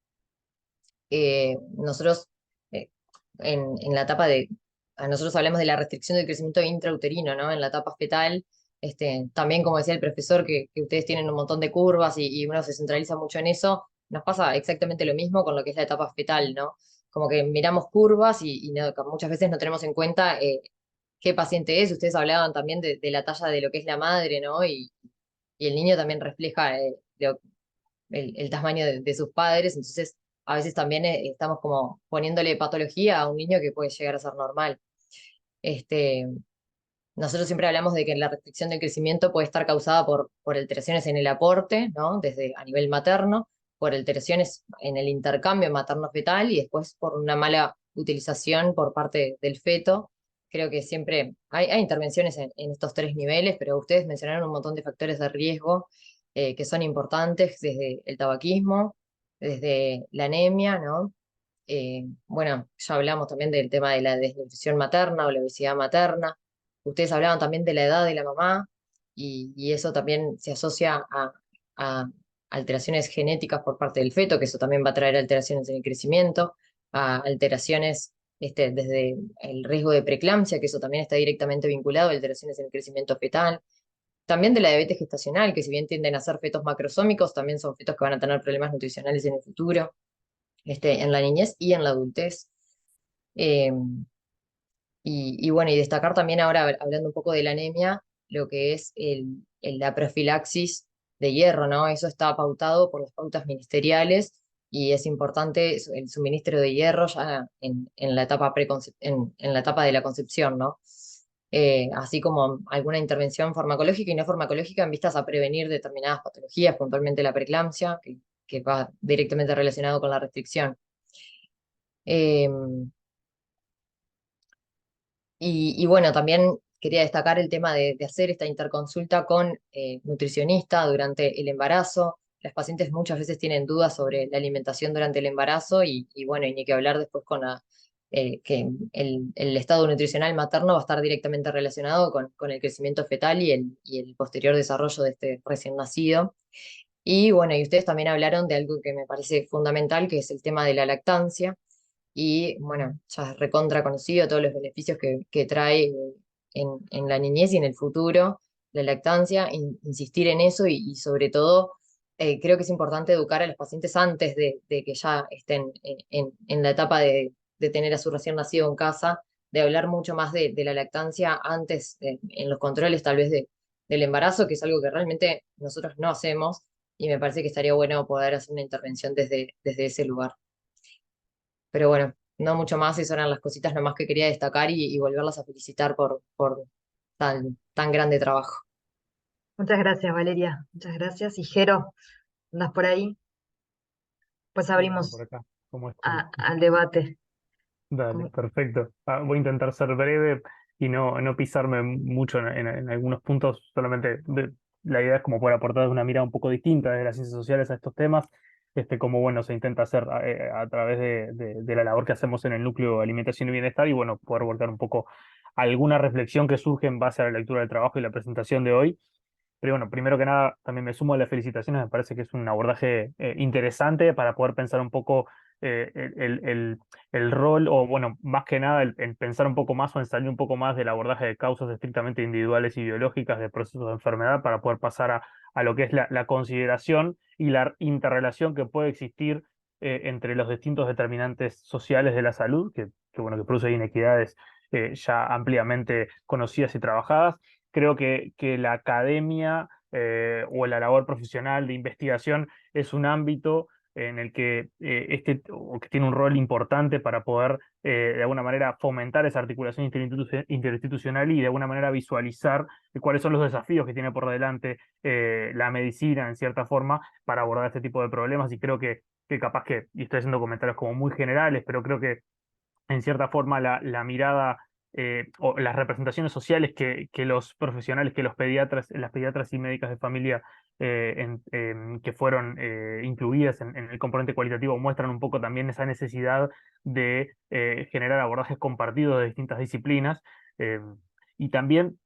Nosotros, eh, en la etapa nosotros hablamos de la restricción del crecimiento intrauterino, ¿no? En la etapa fetal, también como decía el profesor, que ustedes tienen un montón de curvas y uno se centraliza mucho en eso, nos pasa exactamente lo mismo con lo que es la etapa fetal, ¿no? Como que miramos curvas muchas veces no tenemos en cuenta qué paciente es. Ustedes hablaban también de la talla de lo que es la madre, ¿no? Y el niño también refleja el tamaño de sus padres, entonces a veces también estamos como poniéndole patología a un niño que puede llegar a ser normal. Este, Nosotros siempre hablamos de que la restricción del crecimiento puede estar causada por alteraciones en el aporte, ¿no? Desde a nivel materno, por alteraciones en el intercambio materno-fetal y después por una mala utilización por parte del feto. Creo que siempre hay intervenciones en estos tres niveles, pero ustedes mencionaron un montón de factores de riesgo que son importantes, desde el tabaquismo, desde la anemia, ¿no? Bueno, ya hablamos también del tema de la desnutrición materna o la obesidad materna. Ustedes hablaban también de la edad de la mamá y eso también se asocia a alteraciones genéticas por parte del feto, que eso también va a traer alteraciones en el crecimiento, a alteraciones desde el riesgo de preeclampsia, que eso también está directamente vinculado a alteraciones en el crecimiento fetal. También de la diabetes gestacional, que si bien tienden a ser fetos macrosómicos, también son fetos que van a tener problemas nutricionales en el futuro, en la niñez y en la adultez. Eh, y bueno, y destacar también ahora, hablando un poco de la anemia, lo que es la profilaxis de hierro, ¿no? Eso está pautado por las pautas ministeriales y es importante el suministro de hierro ya en la etapa en la etapa de la concepción, ¿no? Así como alguna intervención farmacológica y no farmacológica en vistas a prevenir determinadas patologías, puntualmente la preeclampsia, que va directamente relacionado con la restricción. Eh, y bueno, también quería destacar el tema de hacer esta interconsulta con nutricionista durante el embarazo. Las pacientes muchas veces tienen dudas sobre la alimentación durante el embarazo y bueno, y ni que hablar después que el estado nutricional materno va a estar directamente relacionado con el crecimiento fetal y el posterior desarrollo de este recién nacido. Y bueno, y ustedes también hablaron de algo que me parece fundamental, que es el tema de la lactancia. Y bueno, ya es recontra conocido todos los beneficios que trae en la niñez y en el futuro la lactancia, insistir en eso y sobre todo creo que es importante educar a los pacientes antes de que ya estén en la etapa de tener a su recién nacido en casa, de hablar mucho más de la lactancia antes, en los controles tal vez del embarazo, que es algo que realmente nosotros no hacemos, y me parece que estaría bueno poder hacer una intervención desde ese lugar. Pero bueno, no mucho más, esas eran las cositas nomás que quería destacar y volverlas a felicitar por tan grande trabajo. Muchas gracias, Valeria. Muchas gracias. Y Jero, ¿andas por ahí? Pues Bien, por abrimos acá. ¿Cómo están? al debate. Dale, perfecto. Voy a intentar ser breve y no pisarme mucho en algunos puntos. Solamente la idea es como poder aportar una mirada un poco distinta desde las ciencias sociales a estos temas, como bueno, se intenta hacer a través de la labor que hacemos en el núcleo de alimentación y bienestar y bueno, poder volcar un poco alguna reflexión que surge en base a la lectura del trabajo y la presentación de hoy. Pero bueno, primero que nada, también me sumo a las felicitaciones, me parece que es un abordaje interesante para poder pensar un poco eh, el, el- el- el rol, o bueno, más que nada, el pensar un poco más o en salir un poco más del abordaje de causas estrictamente individuales y biológicas de procesos de enfermedad para poder pasar a lo que es la consideración y la interrelación que puede existir entre los distintos determinantes sociales de la salud, bueno, que produce inequidades ya ampliamente conocidas y trabajadas. Creo que la academia o la labor profesional de investigación es un ámbito en el que, o que tiene un rol importante para poder, de alguna manera, fomentar esa articulación interinstitucional y de alguna manera visualizar cuáles son los desafíos que tiene por delante la medicina, en cierta forma, para abordar este tipo de problemas. Y creo que capaz que, y estoy haciendo comentarios como muy generales, pero creo que en cierta forma la mirada o las representaciones sociales que los profesionales, que los pediatras, las pediatras y médicas de familia que fueron incluidas en el componente cualitativo muestran un poco también esa necesidad de generar abordajes compartidos de distintas disciplinas. eh, y también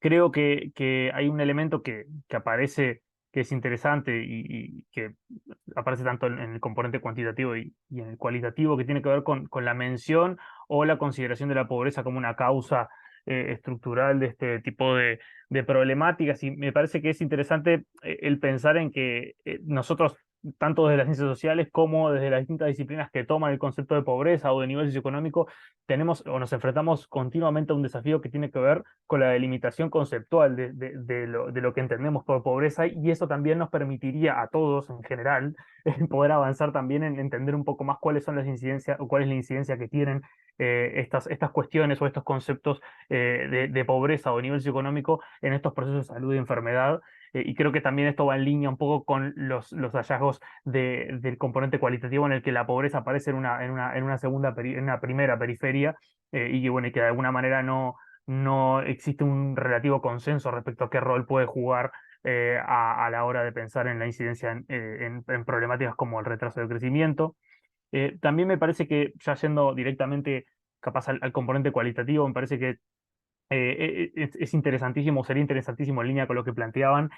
creo que hay un elemento que aparece que es interesante y que aparece tanto en el componente cuantitativo y en el cualitativo, que tiene que ver con la mención o la consideración de la pobreza como una causa estructural de este tipo de problemáticas. Y me parece que es interesante el pensar en que nosotros, tanto desde las ciencias sociales como desde las distintas disciplinas que toman el concepto de pobreza o de nivel socioeconómico, tenemos o nos enfrentamos continuamente a un desafío que tiene que ver con la delimitación conceptual de lo que entendemos por pobreza, y eso también nos permitiría a todos en general poder avanzar también en entender un poco más cuáles son las incidencias o cuál es la incidencia que tienen estas cuestiones o estos conceptos de pobreza o nivel socioeconómico en estos procesos de salud y enfermedad. Y creo que también esto va en línea un poco con los hallazgos del componente cualitativo en el que la pobreza aparece en una primera periferia, y que, bueno, y que de alguna manera no existe un relativo consenso respecto a qué rol puede jugar a la hora de pensar en la incidencia en problemáticas como el retraso del crecimiento. También me parece que, ya yendo directamente capaz al componente cualitativo, me parece que es interesantísimo, sería interesantísimo en línea con lo que planteaban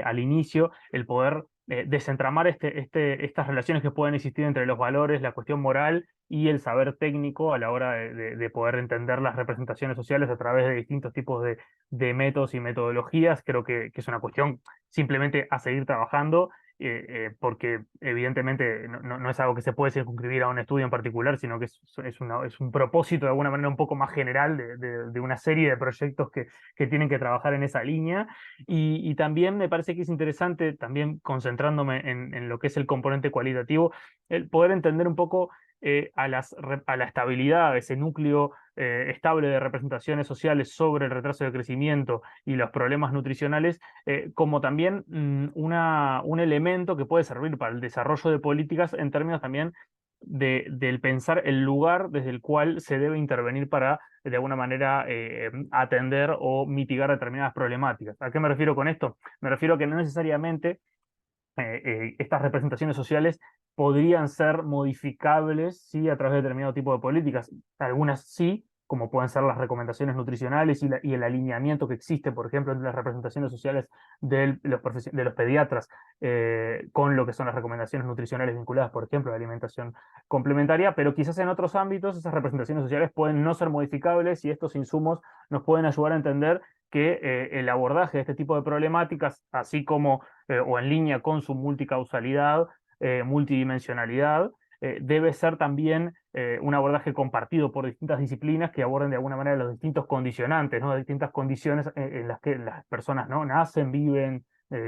al inicio, el poder desentramar estas relaciones que pueden existir entre los valores, la cuestión moral y el saber técnico a la hora de poder entender las representaciones sociales a través de distintos tipos de métodos y metodologías. Creo que es una cuestión simplemente a seguir trabajando. Porque evidentemente no es algo que se puede circunscribir a un estudio en particular, sino que es un propósito de alguna manera un poco más general de una serie de proyectos que tienen que trabajar en esa línea. Y también me parece que es interesante, también concentrándome en lo que es el componente cualitativo, el poder entender un poco a la estabilidad, ese núcleo estable de representaciones sociales sobre el retraso de crecimiento y los problemas nutricionales, como también un elemento que puede servir para el desarrollo de políticas en términos también del pensar el lugar desde el cual se debe intervenir para, de alguna manera, atender o mitigar determinadas problemáticas. ¿A qué me refiero con esto? Me refiero a que no necesariamente estas representaciones sociales podrían ser modificables, ¿sí?, a través de determinado tipo de políticas. Algunas sí, como pueden ser las recomendaciones nutricionales y el alineamiento que existe, por ejemplo, entre las representaciones sociales de los pediatras con lo que son las recomendaciones nutricionales vinculadas, por ejemplo, a la alimentación complementaria, pero quizás en otros ámbitos esas representaciones sociales pueden no ser modificables y estos insumos nos pueden ayudar a entender que el abordaje de este tipo de problemáticas, así como o en línea con su multicausalidad, multidimensionalidad, debe ser también un abordaje compartido por distintas disciplinas que aborden de alguna manera los distintos condicionantes, ¿no? Distintas condiciones en las que las personas, ¿no?, nacen, viven,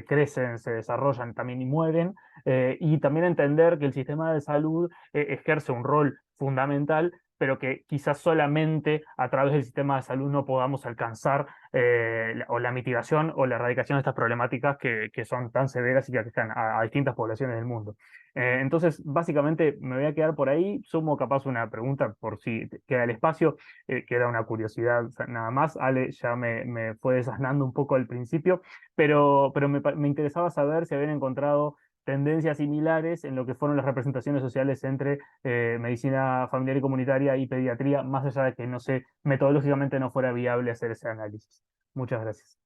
crecen, se desarrollan también y mueren, y también entender que el sistema de salud ejerce un rol fundamental, pero que quizás solamente a través del sistema de salud no podamos alcanzar o la mitigación o la erradicación de estas problemáticas que son tan severas y que afectan a distintas poblaciones del mundo. Entonces, básicamente me voy a quedar por ahí. Sumo capaz una pregunta por si queda el espacio, que era una curiosidad nada más. Ale ya me fue desasnando un poco al principio, pero me interesaba saber si habían encontrado tendencias similares en lo que fueron las representaciones sociales entre medicina familiar y comunitaria y pediatría, más allá de que, no sé, metodológicamente no fuera viable hacer ese análisis. Muchas gracias.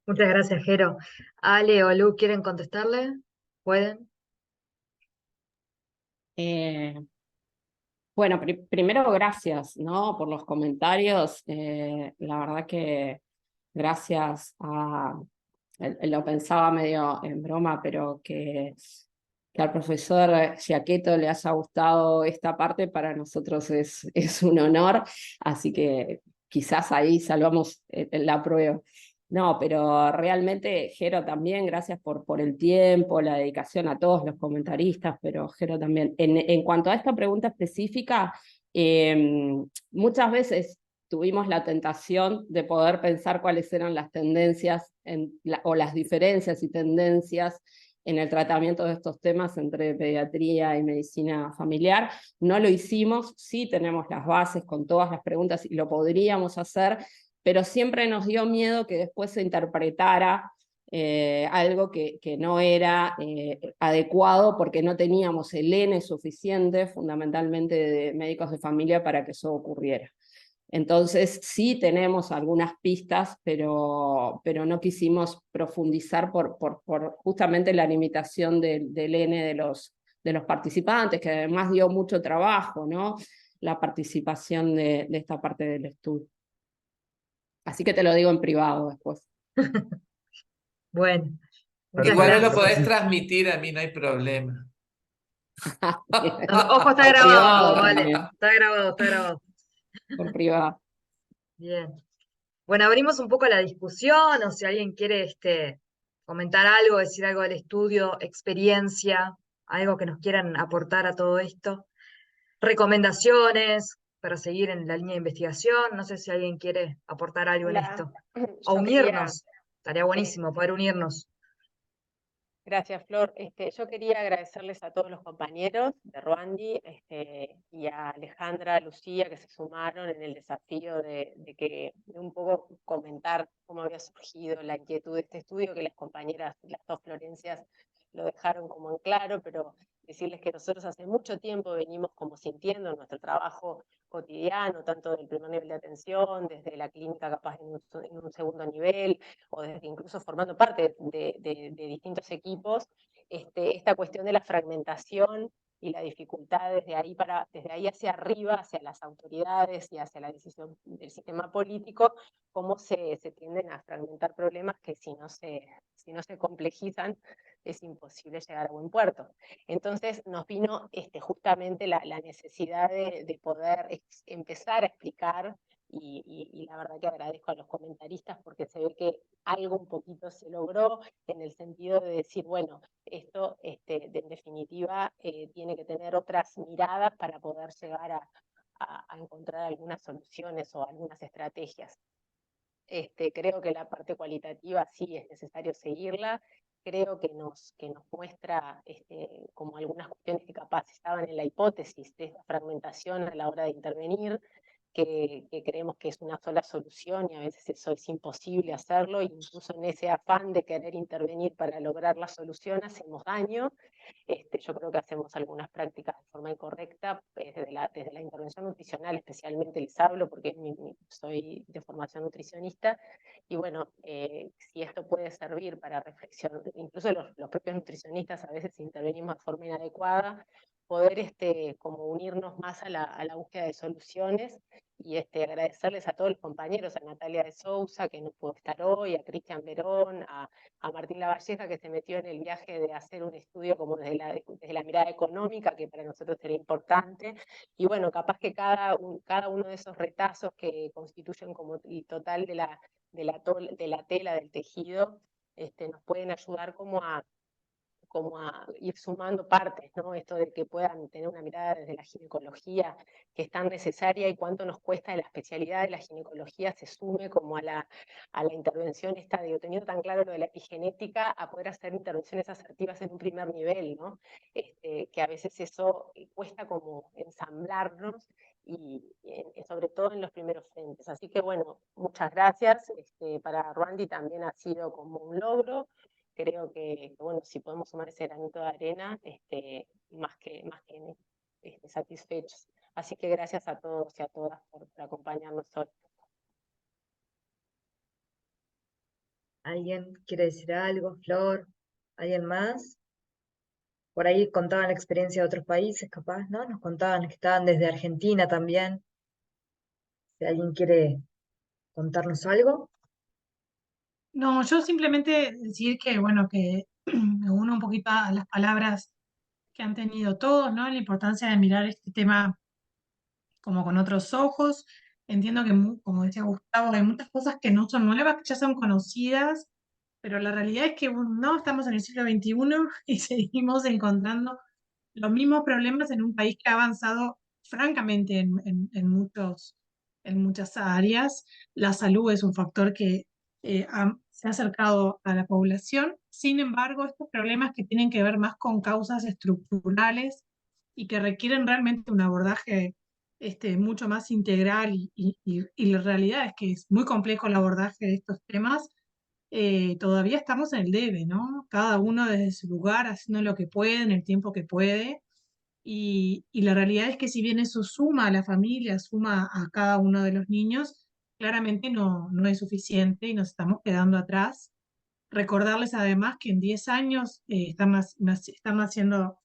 Muchas gracias, Jero. Ale o Lu, ¿quieren contestarle? ¿Pueden? Bueno, primero gracias, ¿no?, por los comentarios. La verdad que gracias a, lo pensaba medio en broma, pero que al profesor Giacchetto le haya gustado esta parte, para nosotros es un honor, así que quizás ahí salvamos la prueba. No, pero realmente, Jero, también gracias por el tiempo, la dedicación a todos los comentaristas, pero Jero también. En cuanto a esta pregunta específica, muchas veces tuvimos la tentación de poder pensar cuáles eran las tendencias o las diferencias y tendencias en el tratamiento de estos temas entre pediatría y medicina familiar. No lo hicimos, sí tenemos las bases con todas las preguntas y lo podríamos hacer, pero siempre nos dio miedo que después se interpretara algo que no era adecuado, porque no teníamos el N suficiente, fundamentalmente de médicos de familia, para que eso ocurriera. Entonces sí tenemos algunas pistas, pero no quisimos profundizar por justamente la limitación del N de los participantes, que además dio mucho trabajo, ¿no?, la participación de esta parte del estudio. Así que te lo digo en privado después. Bueno, muchas Igual no lo gracias. podés transmitir, a mí no hay problema. Ojo, está grabado, vale. Está grabado, está grabado. Por privado. Bien. Bueno, abrimos un poco la discusión, o si alguien quiere comentar algo, decir algo del estudio, experiencia, algo que nos quieran aportar a todo esto. Recomendaciones para seguir en la línea de investigación. No sé si alguien quiere aportar algo en esto. O Yo quería, unirnos. Estaría buenísimo poder unirnos. gracias, Flor. Yo quería agradecerles a todos los compañeros de Ruandi y a Alejandra, a Lucía, que se sumaron en el desafío de un poco comentar cómo había surgido la inquietud de este estudio, que las compañeras, las dos Florencias, lo dejaron como en claro, pero decirles que nosotros hace mucho tiempo venimos como sintiendo nuestro trabajo cotidiano, tanto del primer nivel de atención, desde la clínica capaz en un segundo nivel, o desde incluso formando parte de distintos equipos, esta cuestión de la fragmentación y la dificultad desde ahí hacia arriba, hacia las autoridades y hacia la decisión del sistema político, cómo se tienden a fragmentar problemas que si no se complejizan es imposible llegar a buen puerto. Entonces nos vino justamente la necesidad de poder empezar a explicar, y la verdad que agradezco a los comentaristas porque se ve que algo un poquito se logró en el sentido de decir, bueno, esto en definitiva tiene que tener otras miradas para poder llegar a encontrar algunas soluciones o algunas estrategias. Creo que la parte cualitativa sí es necesario seguirla. Creo que nos muestra como algunas cuestiones que capaz estaban en la hipótesis de esta fragmentación a la hora de intervenir, que creemos que es una sola solución y a veces eso es imposible hacerlo, incluso en ese afán de querer intervenir para lograr la solución hacemos daño. Yo creo que hacemos algunas prácticas de forma incorrecta, desde la intervención nutricional especialmente les hablo porque soy de formación nutricionista, y bueno, si esto puede servir para reflexión, incluso los propios nutricionistas a veces intervenimos de forma inadecuada, poder como unirnos más a la búsqueda de soluciones y agradecerles a todos los compañeros, a Natalia de Sousa, que no pudo estar hoy, a Cristian Verón, a Martín Lavalleja, que se metió en el viaje de hacer un estudio como desde la mirada económica, que para nosotros era importante, y bueno, capaz que cada uno de esos retazos que constituyen como el total de la tela, del tejido, nos pueden ayudar como a ir sumando partes, ¿no? Esto de que puedan tener una mirada desde la ginecología, que es tan necesaria, y cuánto nos cuesta de la especialidad de la ginecología se sume como a la intervención esta, digo, teniendo tan claro lo de la epigenética, a poder hacer intervenciones asertivas en un primer nivel, ¿no? Que a veces eso cuesta como ensamblarnos, y sobre todo en los primeros frentes. Así que bueno, muchas gracias. Para Ruandi también ha sido como un logro. Creo que, bueno, si podemos sumar ese granito de arena, más que satisfechos. Así que gracias a todos y a todas por acompañarnos hoy. ¿Alguien quiere decir algo, Flor? ¿Alguien más? Por ahí contaban la experiencia de otros países, capaz, ¿no? Nos contaban que estaban desde Argentina también. Si alguien quiere contarnos algo. No, yo simplemente decir que, bueno, que me uno un poquito a las palabras que han tenido todos, ¿no? La importancia de mirar este tema como con otros ojos. Entiendo que, como decía Gustavo, hay muchas cosas que no son nuevas, que ya son conocidas, pero la realidad es que no estamos en el siglo XXI y seguimos encontrando los mismos problemas en un país que ha avanzado francamente en muchas áreas. La salud es un factor que se ha acercado a la población. Sin embargo, estos problemas que tienen que ver más con causas estructurales y que requieren realmente un abordaje mucho más integral, y la realidad es que es muy complejo el abordaje de estos temas. Todavía estamos en el debe, ¿no? Cada uno desde su lugar haciendo lo que puede en el tiempo que puede. Y la realidad es que si bien eso suma a la familia, suma a cada uno de los niños, claramente no es suficiente y nos estamos quedando atrás. Recordarles además que en 10 años están naciendo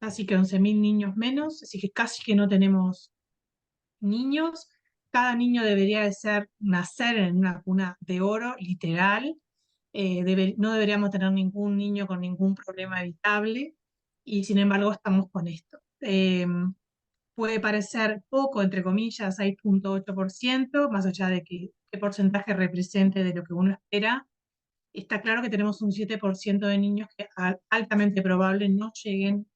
casi que 11.000 niños menos, así que casi que no tenemos niños. Cada niño debería de nacer en una cuna de oro, literal. No deberíamos tener ningún niño con ningún problema evitable, y sin embargo estamos con esto. Puede parecer poco, entre comillas, 6,8%, más allá de qué porcentaje represente de lo que uno espera. Está claro que tenemos un 7% de niños que altamente probable no lleguen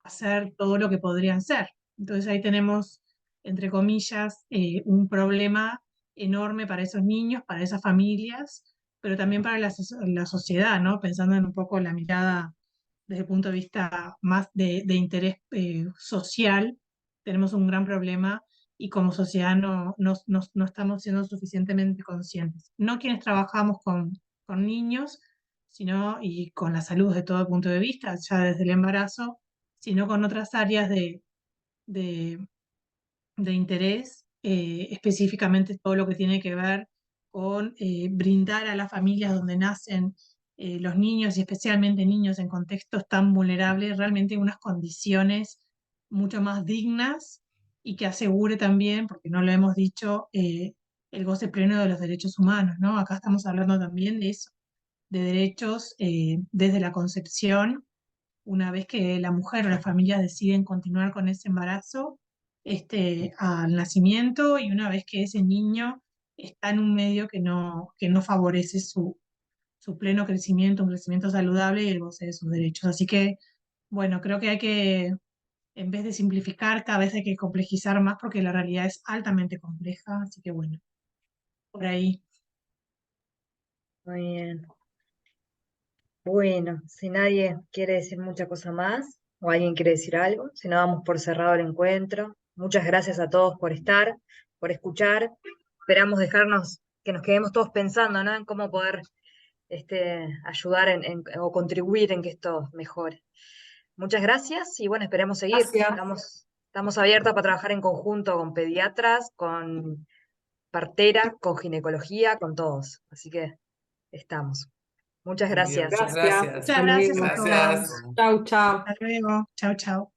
a hacer todo lo que podrían ser. Entonces ahí tenemos, entre comillas, un problema enorme para esos niños, para esas familias, pero también para la sociedad, ¿no? Pensando en un poco la mirada desde el punto de vista más de interés social, tenemos un gran problema, y como sociedad no estamos siendo suficientemente conscientes. No quienes trabajamos con niños, sino, y con la salud de todo punto de vista, ya desde el embarazo, sino con otras áreas de interés, específicamente todo lo que tiene que ver con brindar a las familias donde nacen los niños, y especialmente niños en contextos tan vulnerables, realmente unas condiciones mucho más dignas, y que asegure también, porque no lo hemos dicho, el goce pleno de los derechos humanos, ¿no? Acá estamos hablando también de eso, de derechos desde la concepción, una vez que la mujer o la familia deciden continuar con ese embarazo, al nacimiento, y una vez que ese niño está en un medio que no favorece su pleno crecimiento, un crecimiento saludable y el goce de sus derechos. Así que, bueno, creo que hay que, en vez de simplificar, cada vez hay que complejizar más, porque la realidad es altamente compleja. Así que, bueno, por ahí. Muy bien. Bueno, si nadie quiere decir mucha cosa más, o alguien quiere decir algo, si no, damos por cerrado el encuentro. Muchas gracias a todos por estar, por escuchar. Esperamos que nos quedemos todos pensando, ¿no? En cómo poder ayudar o contribuir en que esto mejore. Muchas gracias, y bueno, esperemos seguir. Gracias. Estamos abiertos para trabajar en conjunto con pediatras, con partera, con ginecología, con todos. Así que estamos. Muchas Muy bien, gracias. muchas gracias. Muchas gracias a todos. Gracias. Chau, chau. Hasta luego. Chau, chau.